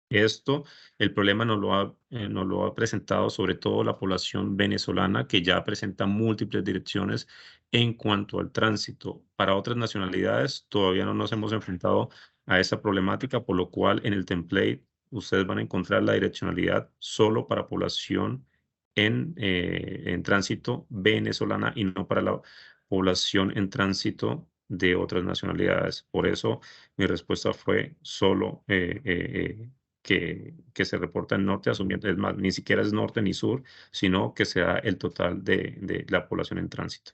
Esto, el problema nos lo ha presentado sobre todo la población venezolana, que ya presenta múltiples direcciones en cuanto al tránsito. Para otras nacionalidades todavía no nos hemos enfrentado a esa problemática, por lo cual en el template ustedes van a encontrar la direccionalidad solo para población en tránsito venezolana y no para la población en tránsito de otras nacionalidades. Por eso mi respuesta fue solo que se reporta en norte, asumiendo, es más, ni siquiera es norte ni sur, sino que sea el total de la población en tránsito.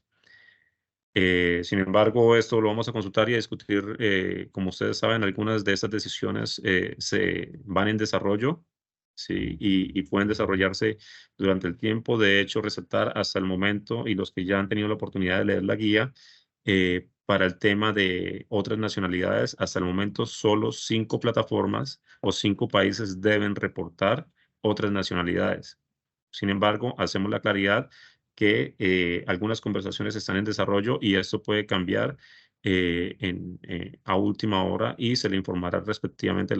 Sin embargo, esto lo vamos a consultar y a discutir. Como ustedes saben, algunas de estas decisiones se van en desarrollo, ¿sí? Y pueden desarrollarse durante el tiempo. De hecho, resaltar hasta el momento, y los que ya han tenido la oportunidad de leer la guía, para el tema de otras nacionalidades, hasta el momento solo 5 plataformas o 5 países deben reportar otras nacionalidades. Sin embargo, hacemos la claridad que algunas conversaciones están en desarrollo y esto puede cambiar a última hora y se le informará respectivamente a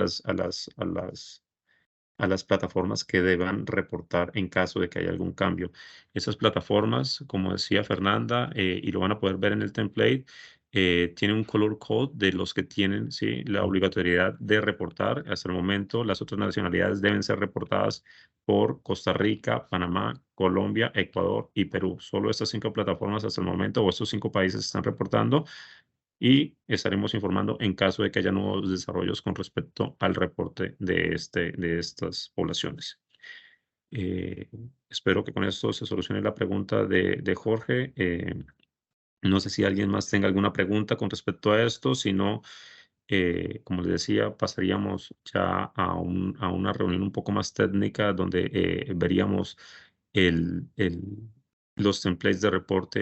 las plataformas que deban reportar en caso de que haya algún cambio. Esas plataformas, como decía Fernanda, y lo van a poder ver en el template, tienen un color code de los que tienen, ¿sí?, la obligatoriedad de reportar. Hasta el momento, las otras nacionalidades deben ser reportadas por Costa Rica, Panamá, Colombia, Ecuador y Perú. Solo estas 5 plataformas hasta el momento, o estos 5 países están reportando, y estaremos informando en caso de que haya nuevos desarrollos con respecto al reporte de estas poblaciones. Espero que con esto se solucione la pregunta de Jorge. No sé si alguien más tenga alguna pregunta con respecto a esto. Si no, como les decía, pasaríamos ya a una reunión un poco más técnica donde veríamos los templates de reporte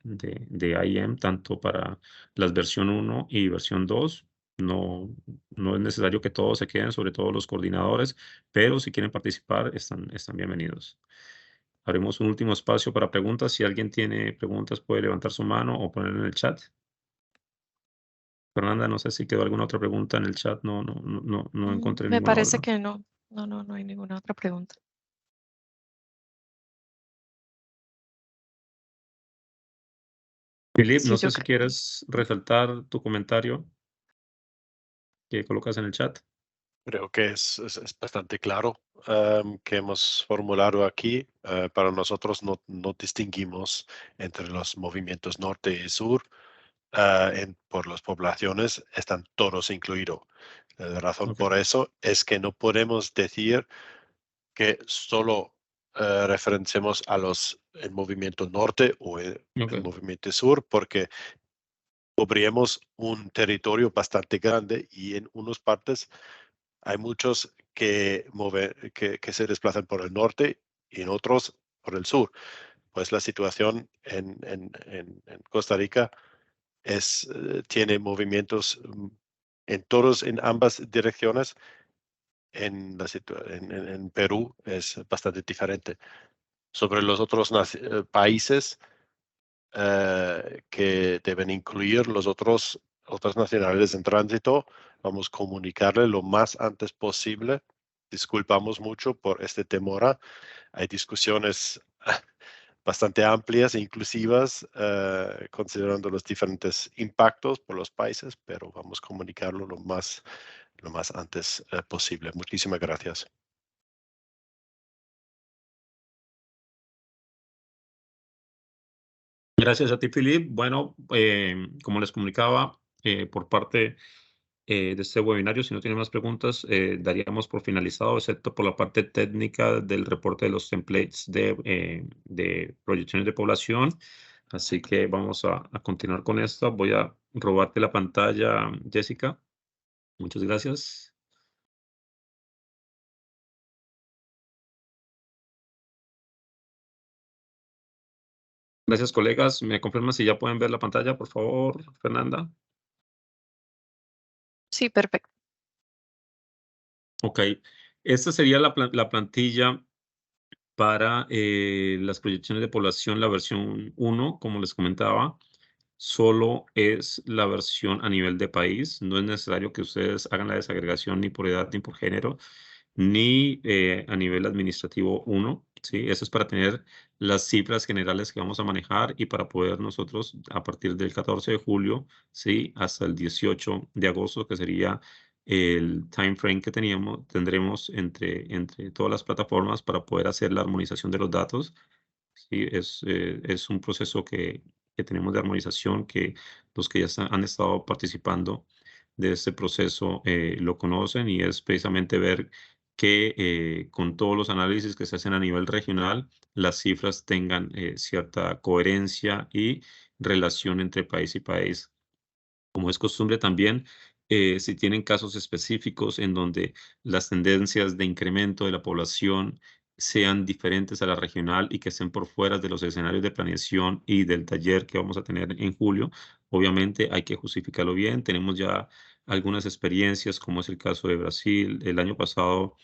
de IEM, tanto para las versión 1 y versión 2. No es necesario que todos se queden, sobre todo los coordinadores, pero si quieren participar, están bienvenidos. Haremos un último espacio para preguntas. Si alguien tiene preguntas, puede levantar su mano o ponerla en el chat. Fernanda, no sé si quedó alguna otra pregunta en el chat. No encontré Me ninguna parece otra. que no. No hay ninguna otra pregunta. Philip, Sí, no yo sé si quieres resaltar tu comentario que colocas en el chat. Creo que es bastante claro que hemos formulado aquí. Para nosotros no distinguimos entre los movimientos norte y sur. Por las poblaciones están todos incluidos. La razón Ok. por eso es que no podemos decir que solo referenciemos a el movimiento norte o el Ok. movimiento sur, porque cubrimos un territorio bastante grande y en unas partes hay muchos que se desplazan por el norte y en otros por el sur. Pues la situación en Costa Rica tiene movimientos en ambas direcciones. En Perú es bastante diferente. Sobre los otros países que deben incluir otras nacionalidades en tránsito, vamos a comunicarle lo más antes posible. Disculpamos mucho por este demora. Hay discusiones bastante amplias e inclusivas, considerando los diferentes impactos por los países, pero vamos a comunicarlo lo más antes posible. Muchísimas gracias. Gracias a ti, Philip. Bueno, como les comunicaba, por parte de este webinario, si no tienen más preguntas, daríamos por finalizado, excepto por la parte técnica del reporte de los templates de proyecciones de población. Así que vamos a continuar con esto. Voy a robarte la pantalla, Jessica. Muchas gracias. Gracias, colegas. ¿Me confirman si ya pueden ver la pantalla, por favor, Fernanda? Sí, perfecto. Ok. Esta sería la plantilla para las proyecciones de población, la versión 1, como les comentaba. Solo es la versión a nivel de país. No es necesario que ustedes hagan la desagregación ni por edad ni por género, ni a nivel administrativo 1, ¿sí? Eso es para tener las cifras generales que vamos a manejar y para poder nosotros, a partir del 14 de julio, ¿sí? Hasta el 18 de agosto, que sería el time frame que tendremos entre todas las plataformas para poder hacer la armonización de los datos. Sí, es un proceso que tenemos de armonización que los que ya han estado participando de este proceso lo conocen y es precisamente ver que con todos los análisis que se hacen a nivel regional, las cifras tengan cierta coherencia y relación entre país y país. Como es costumbre también, si tienen casos específicos en donde las tendencias de incremento de la población sean diferentes a la regional y que estén por fuera de los escenarios de planeación y del taller que vamos a tener en julio, obviamente hay que justificarlo bien. Tenemos ya algunas experiencias, como es el caso de Brasil. El año pasado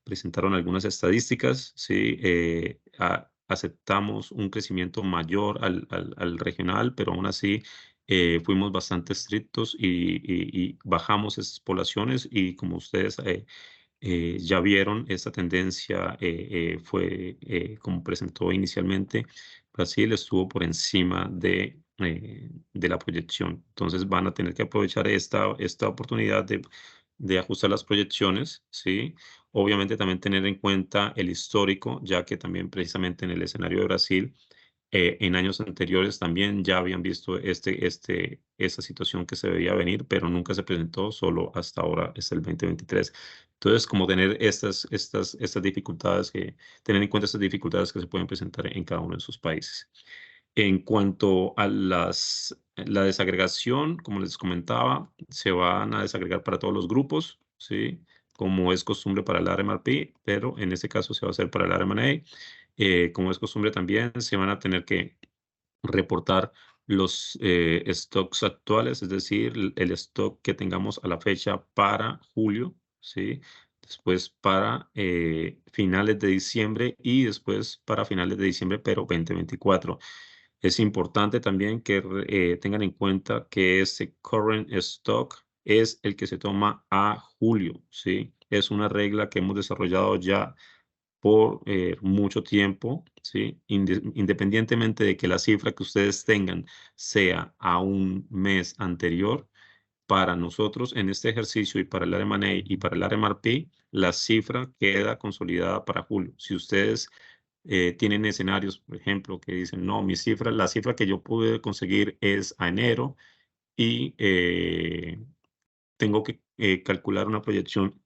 presentaron algunas estadísticas, ¿sí? Aceptamos un crecimiento mayor al regional, pero aún así fuimos bastante estrictos y bajamos esas poblaciones y como ustedes ya vieron, esta tendencia fue como presentó inicialmente, Brasil estuvo por encima de la proyección. Entonces van a tener que aprovechar esta oportunidad de ajustar las proyecciones, ¿sí? Obviamente también tener en cuenta el histórico, ya que también precisamente en el escenario de Brasil, en años anteriores también ya habían visto esa situación que se veía venir, pero nunca se presentó, solo hasta ahora es el 2023. Entonces, como tener estas dificultades tener en cuenta estas dificultades que se pueden presentar en cada uno de sus países. En cuanto a la desagregación, como les comentaba, se van a desagregar para todos los grupos, ¿sí? Como es costumbre para el RMRP, pero en este caso se va a hacer para el RMNA. Como es costumbre también, se van a tener que reportar los stocks actuales, es decir, el stock que tengamos a la fecha para julio, ¿sí? Después para finales de diciembre y después para finales de diciembre, pero 2024. Es importante también que tengan en cuenta que ese current stock es el que se toma a julio, ¿sí? Es una regla que hemos desarrollado ya por mucho tiempo, ¿sí? Independientemente de que la cifra que ustedes tengan sea a un mes anterior, para nosotros en este ejercicio y para el RMA y para el RMRP, la cifra queda consolidada para julio. Si ustedes tienen escenarios, por ejemplo, que dicen, no, la cifra que yo pude conseguir es a enero y tengo que calcular una proyección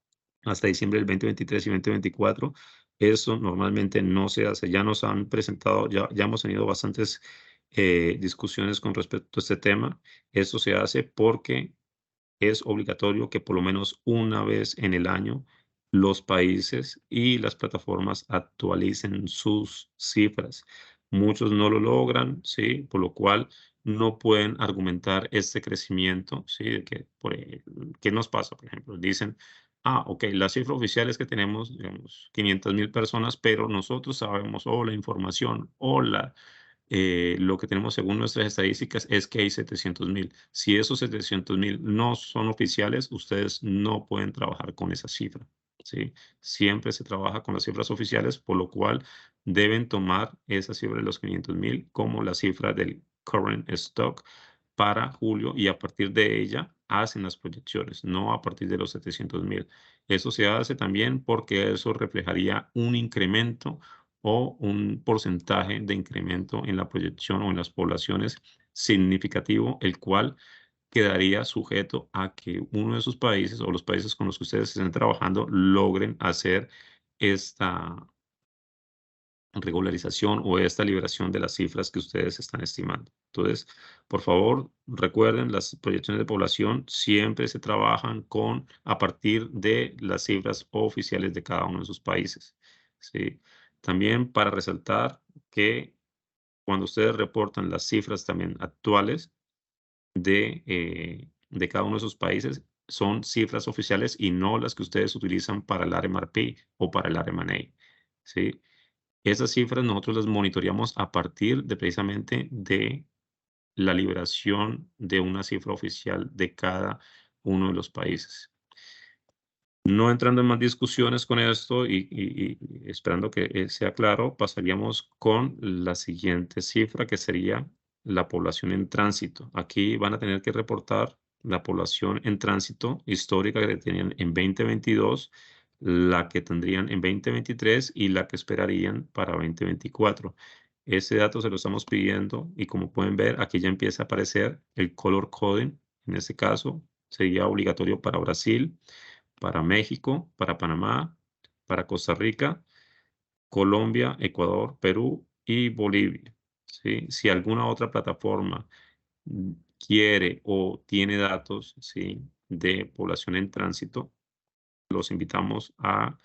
hasta diciembre del 2023 y 2024. Eso normalmente no se hace. Ya nos han presentado, ya hemos tenido bastantes discusiones con respecto a este tema. Esto se hace porque es obligatorio que por lo menos una vez en el año los países y las plataformas actualicen sus cifras. Muchos no lo logran, ¿sí? Por lo cual no pueden argumentar este crecimiento, ¿sí? De ¿qué nos pasa? Por ejemplo, dicen, ok, la cifra oficial es que tenemos, digamos, 500,000 personas, pero nosotros sabemos, o la información, o lo que tenemos según nuestras estadísticas es que hay 700,000. Si esos 700,000 no son oficiales, ustedes no pueden trabajar con esa cifra, ¿sí? Siempre se trabaja con las cifras oficiales, por lo cual deben tomar esa cifra de los 500,000 como la cifra del current stock para julio y a partir de ella hacen las proyecciones, no a partir de los 700,000. Eso se hace también porque eso reflejaría un incremento o un porcentaje de incremento en la proyección o en las poblaciones significativo, el cual quedaría sujeto a que uno de sus países o los países con los que ustedes estén trabajando logren hacer regularización o esta liberación de las cifras que ustedes están estimando. Entonces, por favor, recuerden, las proyecciones de población siempre se trabajan a partir de las cifras oficiales de cada uno de sus países, ¿sí? También para resaltar que cuando ustedes reportan las cifras también actuales de cada uno de sus países, son cifras oficiales y no las que ustedes utilizan para el RMRP o para el RMA, ¿sí? Esas cifras nosotros las monitoreamos a partir de precisamente de la liberación de una cifra oficial de cada uno de los países. No entrando en más discusiones con esto y esperando que sea claro, pasaríamos con la siguiente cifra, que sería la población en tránsito. Aquí van a tener que reportar la población en tránsito histórica que tenían en 2022, la que tendrían en 2023 y la que esperarían para 2024. Ese dato se lo estamos pidiendo y como pueden ver, aquí ya empieza a aparecer el color coding. En este caso, sería obligatorio para Brasil, para México, para Panamá, para Costa Rica, Colombia, Ecuador, Perú y Bolivia, ¿sí? Si alguna otra plataforma quiere o tiene datos, ¿sí?, de población en tránsito, los invitamos a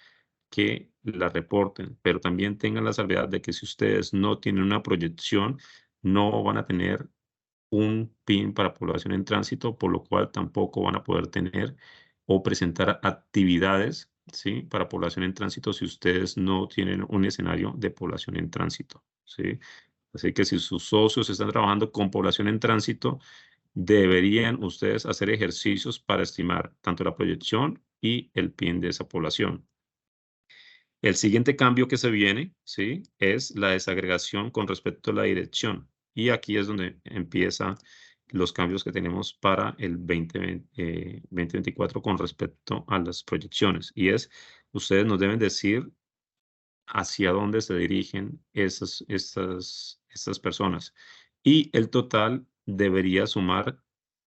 que la reporten, pero también tengan la salvedad de que si ustedes no tienen una proyección, no van a tener un PIN para población en tránsito, por lo cual tampoco van a poder tener o presentar actividades, ¿sí?, para población en tránsito si ustedes no tienen un escenario de población en tránsito, ¿sí? Así que si sus socios están trabajando con población en tránsito, deberían ustedes hacer ejercicios para estimar tanto la proyección y el PIN de esa población. El siguiente cambio que se viene, ¿sí?, es la desagregación con respecto a la dirección. Y aquí es donde empiezan los cambios que tenemos para el 2024 con respecto a las proyecciones. Y ustedes nos deben decir hacia dónde se dirigen estas personas. Y el total debería sumar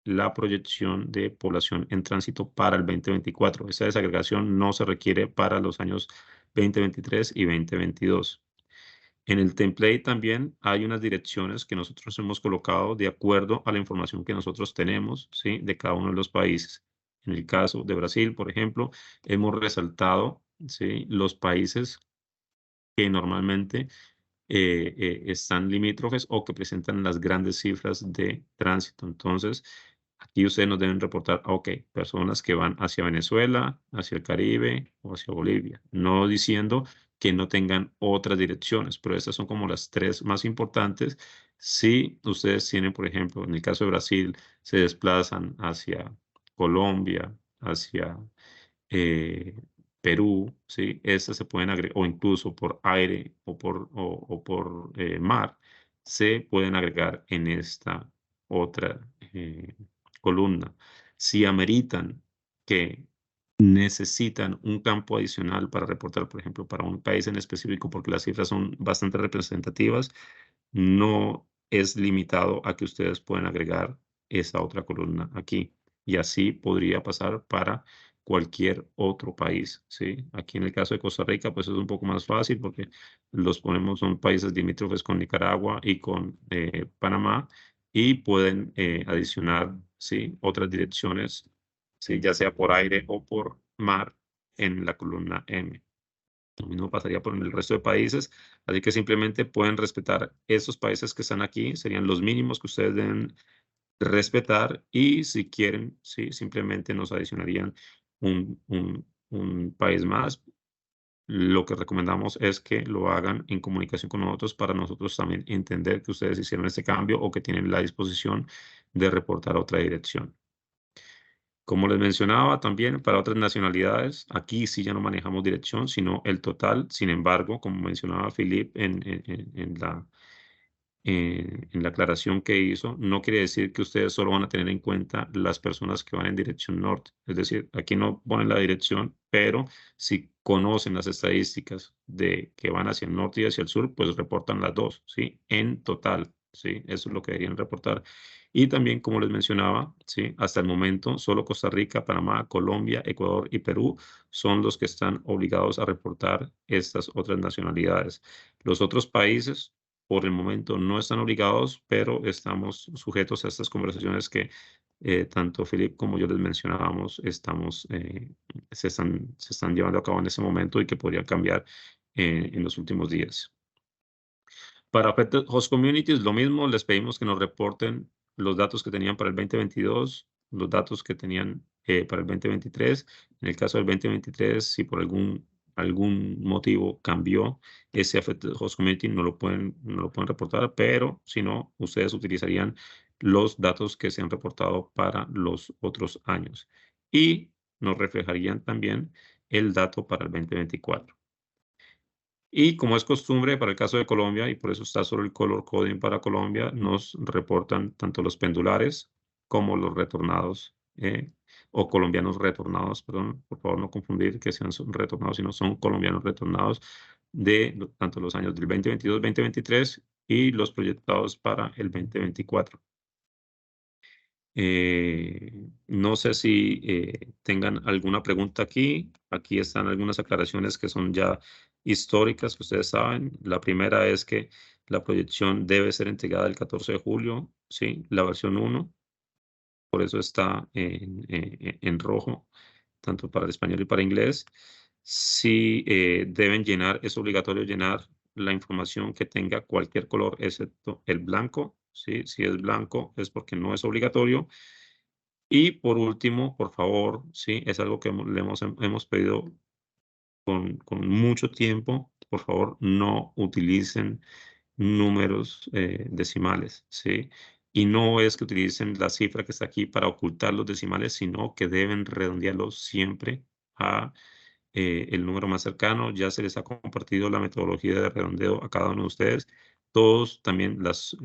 la proyección de población en tránsito para el 2024. Esa desagregación no se requiere para los años 2023 y 2022. En el template también hay unas direcciones que nosotros hemos colocado de acuerdo a la información que nosotros tenemos, ¿sí?, de cada uno de los países. En el caso de Brasil, por ejemplo, hemos resaltado, ¿sí?, los países que normalmente están limítrofes o que presentan las grandes cifras de tránsito. Entonces, aquí ustedes nos deben reportar, ok, personas que van hacia Venezuela, hacia el Caribe o hacia Bolivia, no diciendo que no tengan otras direcciones, pero estas son como las tres más importantes. Si ustedes tienen, por ejemplo, en el caso de Brasil, se desplazan hacia Colombia, hacia Perú, ¿sí? Estas se pueden agregar, o incluso por aire o por mar, se pueden agregar en esta otra columna. Si ameritan que necesitan un campo adicional para reportar, por ejemplo, para un país en específico, porque las cifras son bastante representativas, no es limitado a que ustedes pueden agregar esa otra columna aquí. Y así podría pasar para cualquier otro país, ¿sí? Aquí en el caso de Costa Rica, pues es un poco más fácil porque los ponemos, son países limítrofes con Nicaragua y con Panamá y pueden adicionar, ¿sí?, otras direcciones, ¿sí?, ya sea por aire o por mar en la columna M. Lo mismo pasaría por el resto de países, así que simplemente pueden respetar esos países que están aquí, serían los mínimos que ustedes deben respetar y si quieren, sí, simplemente nos adicionarían un país más. Lo que recomendamos es que lo hagan en comunicación con nosotros para nosotros también entender que ustedes hicieron este cambio o que tienen la disposición de reportar a otra dirección. Como les mencionaba también, para otras nacionalidades, aquí sí ya no manejamos dirección, sino el total. Sin embargo, como mencionaba Philip en la aclaración que hizo, no quiere decir que ustedes solo van a tener en cuenta las personas que van en dirección norte. Es decir, aquí no ponen la dirección, pero si conocen las estadísticas de que van hacia el norte y hacia el sur, pues reportan las dos, ¿sí? En total, ¿sí? Eso es lo que deberían reportar. Y también, como les mencionaba, ¿sí? Hasta el momento, solo Costa Rica, Panamá, Colombia, Ecuador y Perú son los que están obligados a reportar estas otras nacionalidades. Los otros países, por el momento, no están obligados, pero estamos sujetos a estas conversaciones que tanto Philip como yo les mencionábamos, se están llevando a cabo en ese momento y que podrían cambiar en los últimos días. Para Affected Host Communities, lo mismo, les pedimos que nos reporten los datos que tenían para el 2022, los datos que tenían para el 2023. En el caso del 2023, si por algún motivo cambió ese Affected Host Community, no lo pueden reportar, pero si no, ustedes utilizarían los datos que se han reportado para los otros años. Y nos reflejarían también el dato para el 2024. Y como es costumbre para el caso de Colombia, y por eso está solo el color coding para Colombia, nos reportan tanto los pendulares como los retornados, o colombianos retornados, perdón, por favor no confundir que sean retornados, sino son colombianos retornados de tanto los años del 2022, 2023 y los proyectados para el 2024. No sé si tengan alguna pregunta aquí. Aquí están algunas aclaraciones que son ya históricas, que ustedes saben. La primera es que la proyección debe ser entregada el 14 de julio, ¿sí? La versión 1. Por eso está en rojo, tanto para el español y para inglés. Si deben llenar, es obligatorio llenar la información que tenga cualquier color excepto el blanco. ¿Sí? Si es blanco es porque no es obligatorio. Y por último, por favor, ¿sí? Es algo que le hemos pedido con mucho tiempo. Por favor, no utilicen números decimales, ¿sí? Y no es que utilicen la cifra que está aquí para ocultar los decimales, sino que deben redondearlos siempre a el número más cercano. Ya se les ha compartido la metodología de redondeo a cada uno de ustedes. Todos también las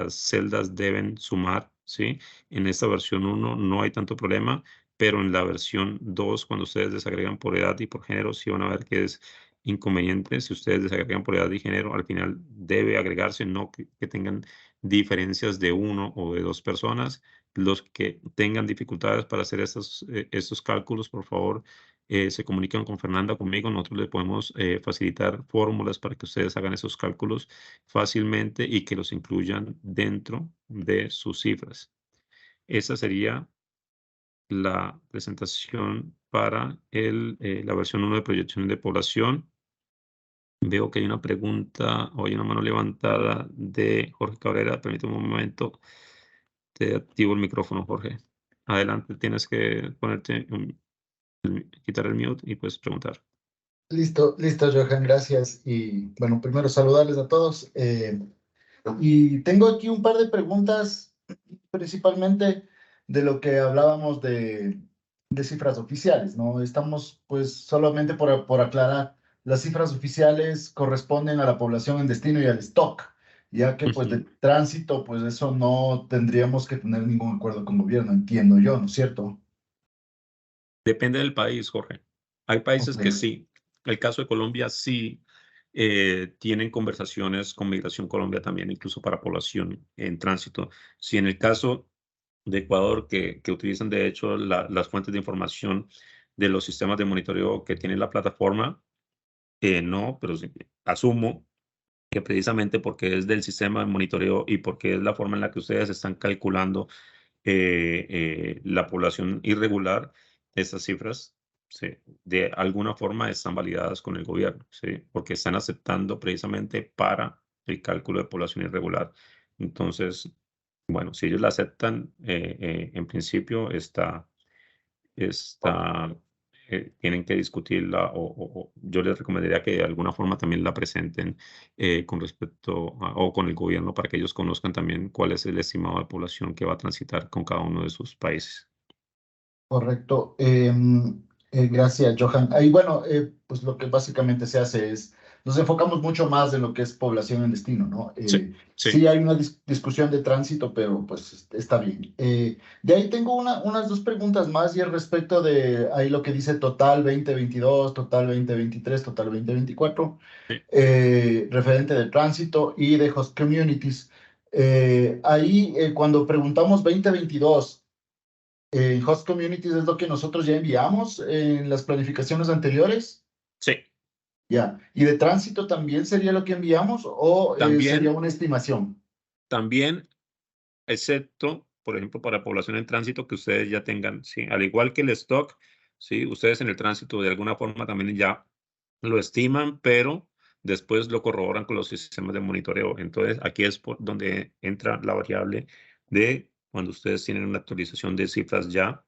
celdas deben sumar, ¿sí? En esta versión 1 no hay tanto problema, pero en la versión 2, cuando ustedes desagregan por edad y por género, sí van a ver que es inconveniente. Si ustedes desagregan por edad y género, al final debe agregarse, no que tengan diferencias de 1 o de 2 personas. Los que tengan dificultades para hacer estos cálculos, por favor, se comunican con Fernanda, conmigo. Nosotros les podemos facilitar fórmulas para que ustedes hagan esos cálculos fácilmente y que los incluyan dentro de sus cifras. Esa sería la presentación para la versión 1 de proyección de población. Veo que hay una pregunta o hay una mano levantada de Jorge Cabrera. Permítame un momento. Te activo el micrófono, Jorge. Adelante, tienes que ponerte quitar el mute y puedes preguntar. Listo, Johan, gracias. Y bueno, primero saludarles a todos. Y tengo aquí un par de preguntas, principalmente de lo que hablábamos de cifras oficiales, ¿no? Estamos, pues, solamente por aclarar, las cifras oficiales corresponden a la población en destino y al stock, ya que, pues, de tránsito, pues, eso no tendríamos que tener ningún acuerdo con gobierno, entiendo yo, ¿no es cierto? Depende del país, Jorge. Hay países Ok. que sí. El caso de Colombia sí tienen conversaciones con Migración Colombia también, incluso para población en tránsito. Si en el caso de Ecuador, que utilizan de hecho las fuentes de información de los sistemas de monitoreo que tiene la plataforma, no, pero sí, asumo que precisamente porque es del sistema de monitoreo y porque es la forma en la que ustedes están calculando la población irregular, estas cifras, sí, de alguna forma están validadas con el gobierno, ¿sí? Porque están aceptando precisamente para el cálculo de población irregular. Entonces, bueno, si ellos la aceptan, en principio tienen que discutirla o yo les recomendaría que de alguna forma también la presenten con respecto o con el gobierno para que ellos conozcan también cuál es el estimado de población que va a transitar con cada uno de sus países. Correcto. Gracias, Johan. Ahí, bueno, pues lo que básicamente se hace es, nos enfocamos mucho más en lo que es población en destino, ¿no? Sí. Sí hay una discusión de tránsito, pero pues está bien. De ahí tengo unas dos preguntas más y al respecto de ahí lo que dice total 2022, total 2023, total 2024, Sí. referente de tránsito y de host communities. Ahí, cuando preguntamos 2022, Host Communities es lo que nosotros ya enviamos en las planificaciones anteriores. Sí, Ya. ¿Y de tránsito también sería lo que enviamos o También. sería una estimación? también, excepto, por ejemplo, para población en tránsito que ustedes ya tengan, ¿sí? Al igual que el stock, ¿sí? Ustedes en el tránsito de alguna forma también ya lo estiman, pero después lo corroboran con los sistemas de monitoreo. Entonces, aquí es por donde entra la variable de cuando ustedes tienen una actualización de cifras ya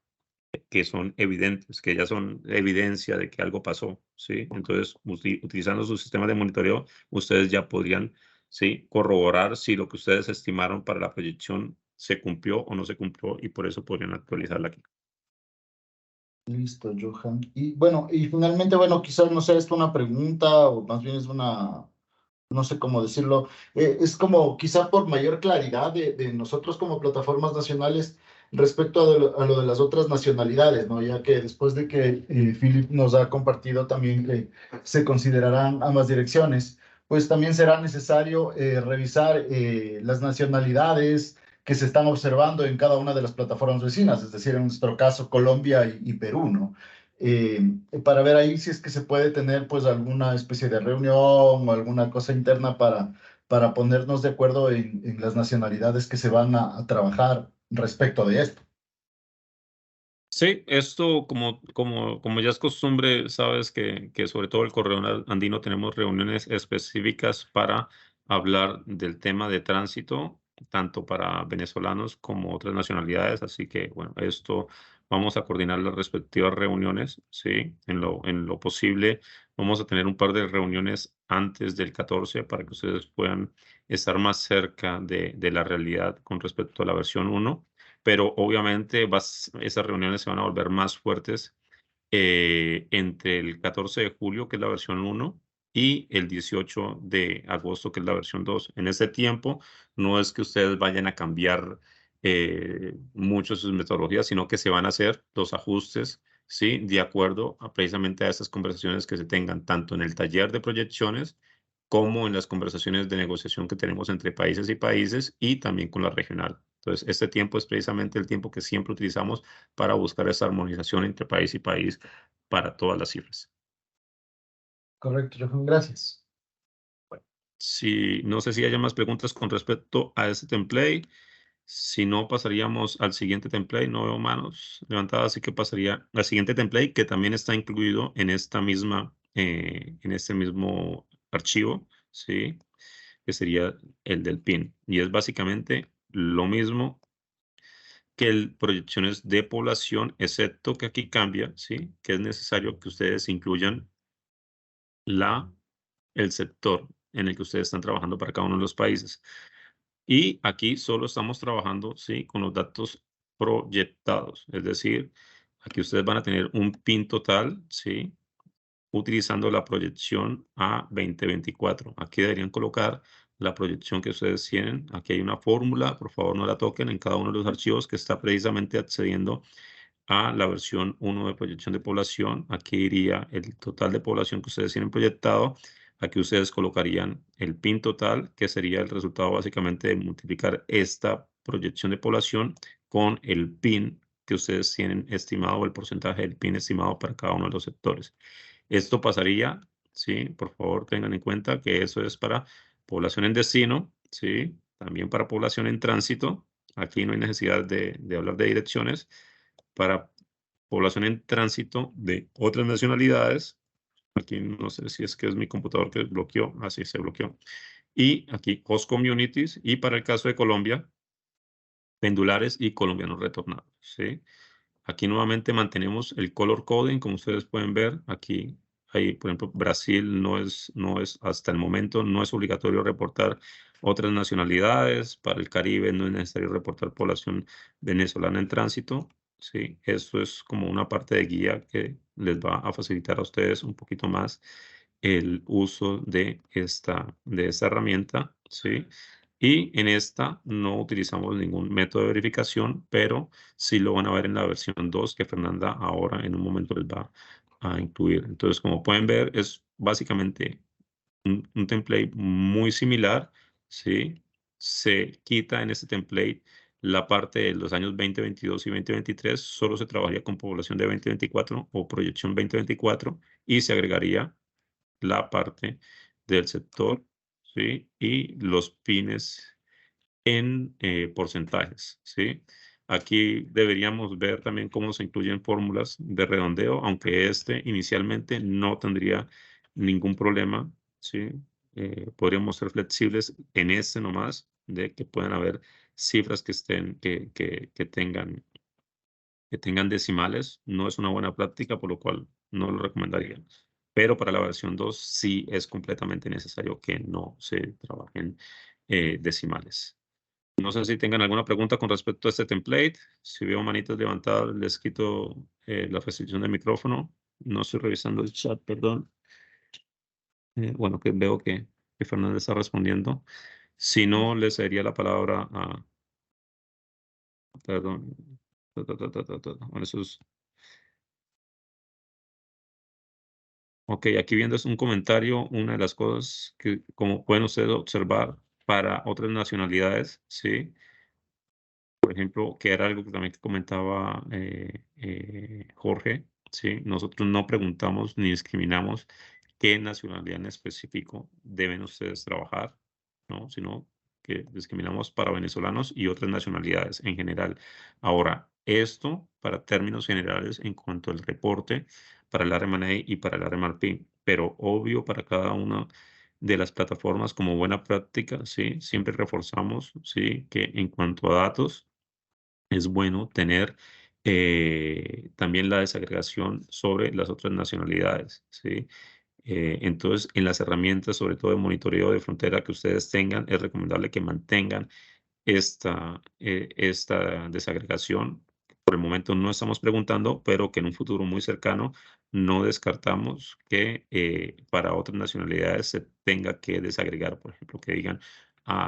que son evidentes, que ya son evidencia de que algo pasó, ¿sí? Entonces, utilizando su sistema de monitoreo, ustedes ya podrían, ¿sí? Corroborar si lo que ustedes estimaron para la proyección se cumplió o no se cumplió y por eso podrían actualizarla aquí. Listo, Johan. Y bueno, y finalmente, bueno, quizás no sea esto una pregunta o más bien es una, no sé cómo decirlo, es como quizá por mayor claridad de nosotros como plataformas nacionales respecto a lo de las otras nacionalidades, ¿no? Ya que después de que Philip nos ha compartido también que se considerarán ambas direcciones, pues también será necesario revisar las nacionalidades que se están observando en cada una de las plataformas vecinas, es decir, en nuestro caso Colombia y Perú, ¿no? eh, para ver ahí si es que se puede tener pues alguna especie de reunión o alguna cosa interna para ponernos de acuerdo en las nacionalidades que se van a trabajar respecto de esto. Sí, esto como ya es costumbre, sabes que sobre todo el corredor andino tenemos reuniones específicas para hablar del tema de tránsito, tanto para venezolanos como otras nacionalidades. Así que, bueno, esto vamos a coordinar las respectivas reuniones, ¿sí? En lo posible, vamos a tener un par de reuniones antes del 14 para que ustedes puedan estar más cerca de la realidad con respecto a la versión 1, pero obviamente esas reuniones se van a volver más fuertes entre el 14 de julio, que es la versión 1, y el 18 de agosto, que es la versión 2. En ese tiempo, no es que ustedes vayan a cambiar mucho sus metodologías, sino que se van a hacer los ajustes, ¿sí? De acuerdo precisamente a esas conversaciones que se tengan, tanto en el taller de proyecciones como en las conversaciones de negociación que tenemos entre países y países y también con la regional. Entonces, este tiempo es precisamente el tiempo que siempre utilizamos para buscar esa armonización entre país y país para todas las cifras. Correcto, Johan, gracias. No sé si haya más preguntas con respecto a este template. Si no, pasaríamos al siguiente template. No veo manos levantadas, así que pasaría al siguiente template, que también está incluido en esta misma, en este mismo archivo, ¿sí? Que sería el del PIN. Y es básicamente lo mismo que proyecciones de población, excepto que aquí cambia, ¿sí? Que es necesario que ustedes incluyan el sector en el que ustedes están trabajando para cada uno de los países. Y aquí solo estamos trabajando, ¿sí? Con los datos proyectados, es decir, aquí ustedes van a tener un PIN total, ¿sí? Utilizando la proyección a 2024. Aquí deberían colocar la proyección que ustedes tienen. Aquí hay una fórmula, por favor no la toquen, en cada uno de los archivos que está precisamente accediendo a la versión 1 de proyección de población. Aquí iría el total de población que ustedes tienen proyectado. Aquí ustedes colocarían el PIN total, que sería el resultado básicamente de multiplicar esta proyección de población con el PIN que ustedes tienen estimado o el porcentaje del PIN estimado para cada uno de los sectores. Esto pasaría, ¿sí? Por favor, tengan en cuenta que eso es para población en destino, ¿sí? También para población en tránsito. Aquí no hay necesidad de hablar de direcciones. Para población en tránsito de otras nacionalidades. Aquí no sé si es que es mi computador que bloqueó. Así se bloqueó. Y aquí host communities. Y para el caso de Colombia, pendulares y colombianos retornados, ¿sí? Aquí nuevamente mantenemos el color coding, como ustedes pueden ver. Aquí hay, por ejemplo, Brasil no es hasta el momento, no es obligatorio reportar otras nacionalidades. Para el Caribe no es necesario reportar población venezolana en tránsito. Sí, esto es como una parte de guía que les va a facilitar a ustedes un poquito más el uso de esta herramienta, ¿sí? Y en esta no utilizamos ningún método de verificación, pero sí lo van a ver en la versión 2 que Fernanda ahora en un momento les va a incluir. Entonces, como pueden ver, es básicamente un template muy similar, ¿sí? se quita en este template la parte de los años 2022 y 2023, solo se trabajaría con población de 2024 o proyección 2024 y se agregaría la parte del sector, ¿sí? Y los pines en porcentajes, ¿sí? Aquí deberíamos ver también cómo se incluyen fórmulas de redondeo, aunque inicialmente no tendría ningún problema, ¿sí? Podríamos ser flexibles en nomás, de que puedan haber cifras que tengan decimales. No es una buena práctica, por lo cual no lo recomendaría. Pero para la versión 2 sí es completamente necesario que no se trabajen decimales. No sé si tengan alguna pregunta con respecto a este template. Si veo manitas levantadas, les quito la restricción del micrófono. No estoy revisando el chat, perdón. Bueno, que veo que Fernández está respondiendo. Si no, les daría la palabra a... Perdón. Bueno, eso es... Ok, aquí viendo un comentario, una de las cosas que, como pueden ustedes observar, para otras nacionalidades, ¿sí? Por ejemplo, que era algo que también comentaba Jorge, ¿sí? Nosotros no preguntamos ni discriminamos qué nacionalidad en específico deben ustedes trabajar, ¿no? Sino que discriminamos para venezolanos y otras nacionalidades en general. Ahora, esto para términos generales en cuanto al reporte para el RMA y para el RMRP, pero obvio para cada una de las plataformas como buena práctica, ¿sí? Siempre reforzamos, ¿sí? Que en cuanto a datos, es bueno tener también la desagregación sobre las otras nacionalidades, ¿sí? Entonces, en las herramientas, sobre todo de monitoreo de frontera que ustedes tengan, es recomendable que mantengan esta desagregación. Por el momento no estamos preguntando, pero que en un futuro muy cercano no descartamos que para otras nacionalidades se tenga que desagregar, por ejemplo, que digan,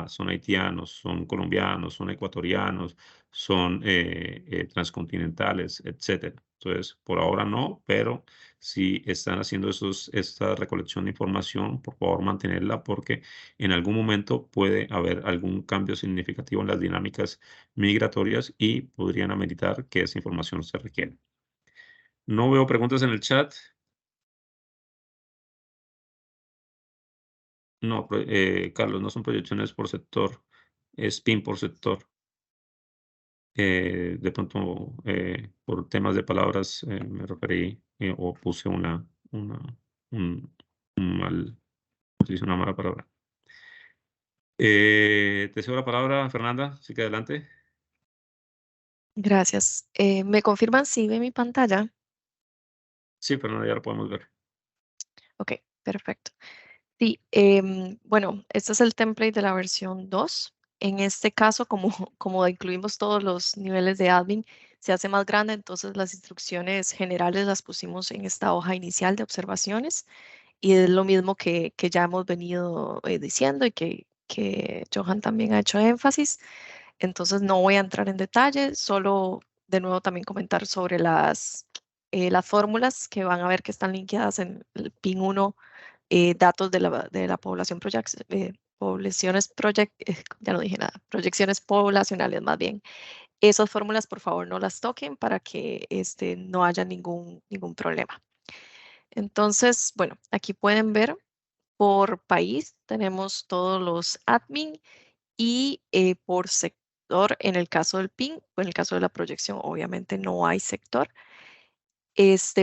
son haitianos, son colombianos, son ecuatorianos, son transcontinentales, etcétera. Entonces, por ahora no, pero si están haciendo esta recolección de información, por favor mantenerla porque en algún momento puede haber algún cambio significativo en las dinámicas migratorias y podrían ameritar que esa información se requiera. No veo preguntas en el chat. No, Carlos, no son proyecciones por sector, es PIN por sector. De pronto, por temas de palabras, me referí o puse un mal, utilicé una mala palabra. Te cedo la palabra, Fernanda, así que adelante. Gracias. ¿Me confirman si ve mi pantalla? Sí, Fernanda, ya lo podemos ver. Ok, perfecto. Sí, bueno, este es el template de la versión 2. En este caso, como, como incluimos todos los niveles de admin, se hace más grande, entonces las instrucciones generales las pusimos en esta hoja inicial de observaciones y es lo mismo que ya hemos venido diciendo y que Johan también ha hecho énfasis. Entonces no voy a entrar en detalle, solo de nuevo también comentar sobre las fórmulas que van a ver que están linkeadas en el PIN 1, datos de la población, ya no dije nada, proyecciones poblacionales más bien. Esas fórmulas, por favor, no las toquen para que no haya ningún problema. Entonces, bueno, aquí pueden ver por país, tenemos todos los admin y por sector, en el caso del PIN, o en el caso de la proyección, obviamente no hay sector.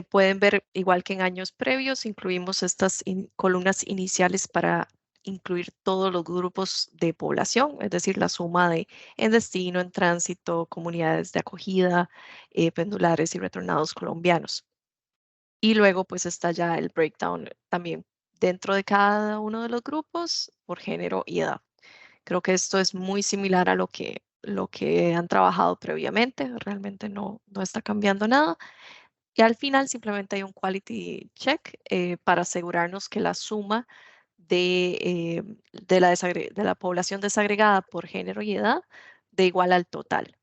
Pueden ver, igual que en años previos, incluimos estas columnas iniciales para incluir todos los grupos de población, es decir, la suma de en destino, en tránsito, comunidades de acogida, pendulares y retornados colombianos. Y luego pues está ya el breakdown también dentro de cada uno de los grupos por género y edad. Creo que esto es muy similar a lo que han trabajado previamente, realmente no está cambiando nada. Y al final simplemente hay un quality check para asegurarnos que la suma de la población desagregada por género y edad de igual al total.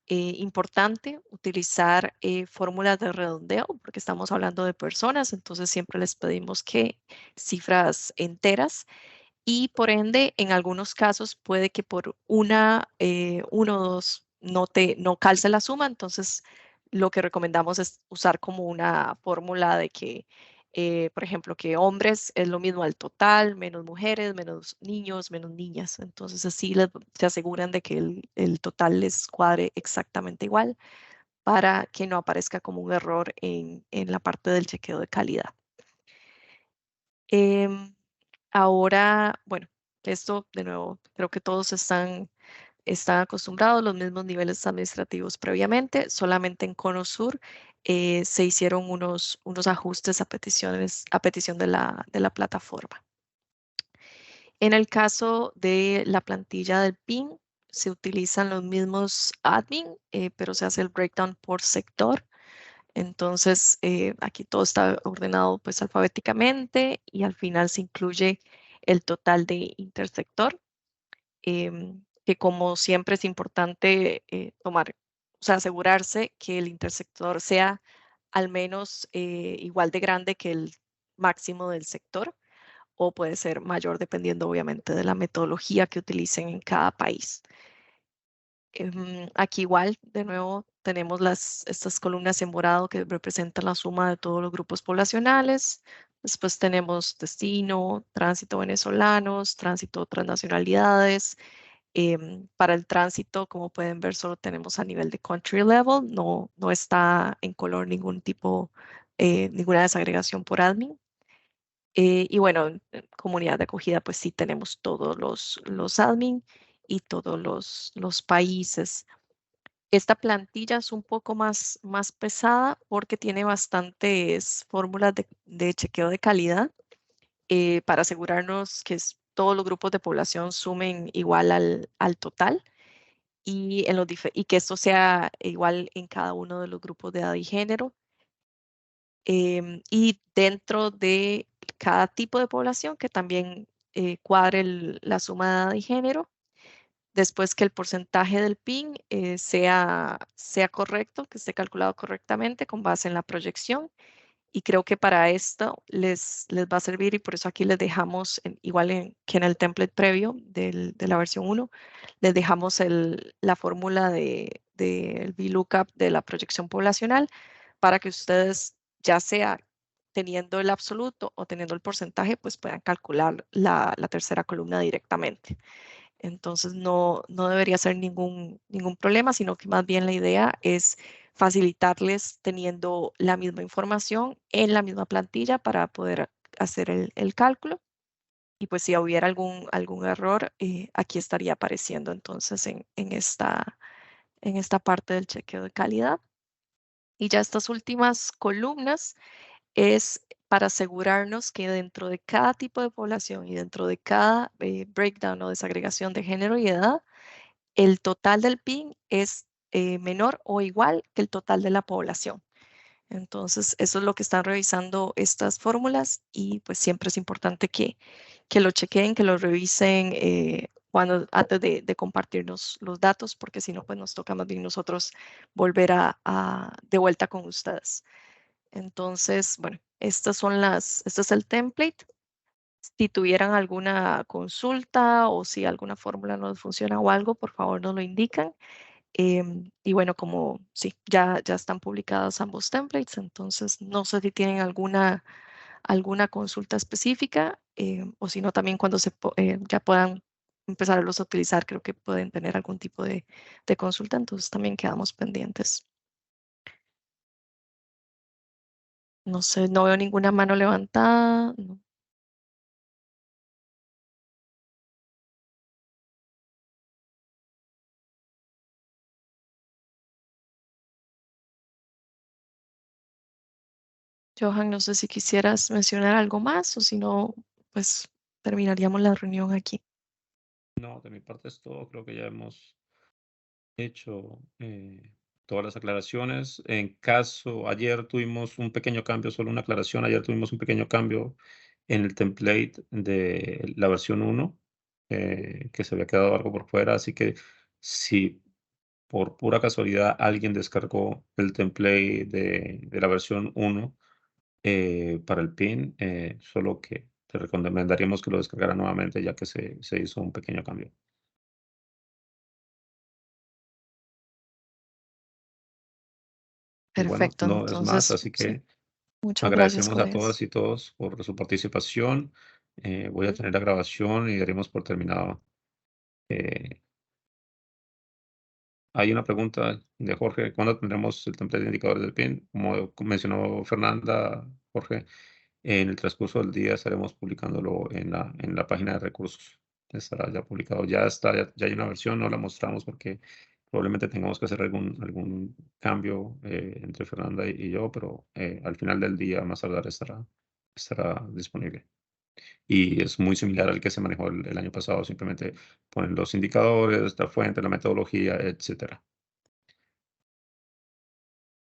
Importante utilizar fórmulas de redondeo porque estamos hablando de personas, entonces siempre les pedimos que cifras enteras y por ende, en algunos casos puede que por uno o dos no calce la suma, entonces lo que recomendamos es usar como una fórmula de que, por ejemplo, que hombres es lo mismo al total, menos mujeres, menos niños, menos niñas. Entonces así se aseguran de que el total les cuadre exactamente igual para que no aparezca como un error en la parte del chequeo de calidad. Ahora, bueno, esto de nuevo, creo que todos están acostumbrados a los mismos niveles administrativos previamente, solamente en Cono Sur se hicieron unos ajustes a petición de la plataforma. En el caso de la plantilla del PIN, se utilizan los mismos admin, pero se hace el breakdown por sector. Entonces, aquí todo está ordenado pues alfabéticamente y al final se incluye el total de intersector, que como siempre es importante tomar, o sea, asegurarse que el intersector sea al menos igual de grande que el máximo del sector o puede ser mayor dependiendo obviamente de la metodología que utilicen en cada país. Aquí igual, de nuevo, tenemos estas columnas en morado que representan la suma de todos los grupos poblacionales. Después tenemos destino, tránsito venezolanos, tránsito otras nacionalidades. Para el tránsito, como pueden ver, solo tenemos a nivel de country level, no está en color ningún tipo, ninguna desagregación por admin. Y bueno, en comunidad de acogida, pues sí tenemos todos los admin y todos los países. Esta plantilla es un poco más pesada porque tiene bastantes fórmulas de chequeo de calidad para asegurarnos que todos los grupos de población sumen igual al total y que esto sea igual en cada uno de los grupos de edad y género. Y dentro de cada tipo de población que también cuadre la suma de edad y género. Después que el porcentaje del PIN sea correcto, que esté calculado correctamente con base en la proyección. Y creo que para esto les va a servir y por eso aquí les dejamos, igual que en el template previo de la versión 1, les dejamos la fórmula del VLOOKUP de la proyección poblacional para que ustedes, ya sea teniendo el absoluto o teniendo el porcentaje, pues puedan calcular la tercera columna directamente. Entonces no debería ser ningún problema, sino que más bien la idea es facilitarles teniendo la misma información en la misma plantilla para poder hacer el cálculo. Y pues si hubiera algún error, aquí estaría apareciendo entonces en esta parte del chequeo de calidad. Y ya estas últimas columnas es para asegurarnos que dentro de cada tipo de población y dentro de cada breakdown o desagregación de género y edad, el total del PIN es menor o igual que el total de la población. Entonces, eso es lo que están revisando estas fórmulas y pues siempre es importante que lo chequeen, que lo revisen antes de compartirnos los datos, porque si no, pues nos toca más bien nosotros volver de vuelta con ustedes. Entonces, bueno, este es el template. Si tuvieran alguna consulta o si alguna fórmula no les funciona o algo, por favor nos lo indican. Y bueno, como sí, ya están publicados ambos templates, entonces no sé si tienen alguna consulta específica o si no también cuando ya puedan empezarlos a utilizar, creo que pueden tener algún tipo de consulta, entonces también quedamos pendientes. No sé, no veo ninguna mano levantada. No. Johan, no sé si quisieras mencionar algo más o si no, pues terminaríamos la reunión aquí. No, de mi parte es todo. Creo que ya hemos hecho todas las aclaraciones. Ayer tuvimos un pequeño cambio, solo una aclaración. Ayer tuvimos un pequeño cambio en el template de la versión 1, que se había quedado algo por fuera. Así que si por pura casualidad alguien descargó el template de la versión 1 para el PIN, solo que te recomendaríamos que lo descargaran nuevamente, ya que se hizo un pequeño cambio. Y bueno, Perfecto, no es más, entonces, así sí. que Muchas gracias, agradecemos a todas colegas. y todos por su participación. Voy a tener la grabación y daremos por terminado. Hay una pregunta de Jorge: ¿cuándo tendremos el template de indicadores del PIN? Como mencionó Fernanda, Jorge, en el transcurso del día estaremos publicándolo en la página de recursos. Estará ya publicado. Ya hay una versión, no la mostramos porque probablemente tengamos que hacer algún cambio entre Fernanda y yo, pero al final del día, más tardar, estará disponible. Y es muy similar al que se manejó el año pasado. Simplemente ponen los indicadores, la fuente, la metodología, etcétera.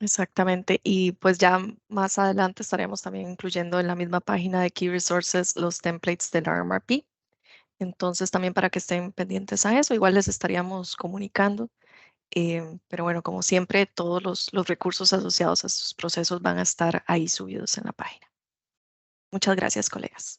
Exactamente. Y pues ya más adelante estaremos también incluyendo en la misma página de Key Resources los templates del RMRP. Entonces también para que estén pendientes a eso, igual les estaríamos comunicando. Pero bueno, como siempre, todos los recursos asociados a estos procesos van a estar ahí subidos en la página. Muchas gracias, colegas.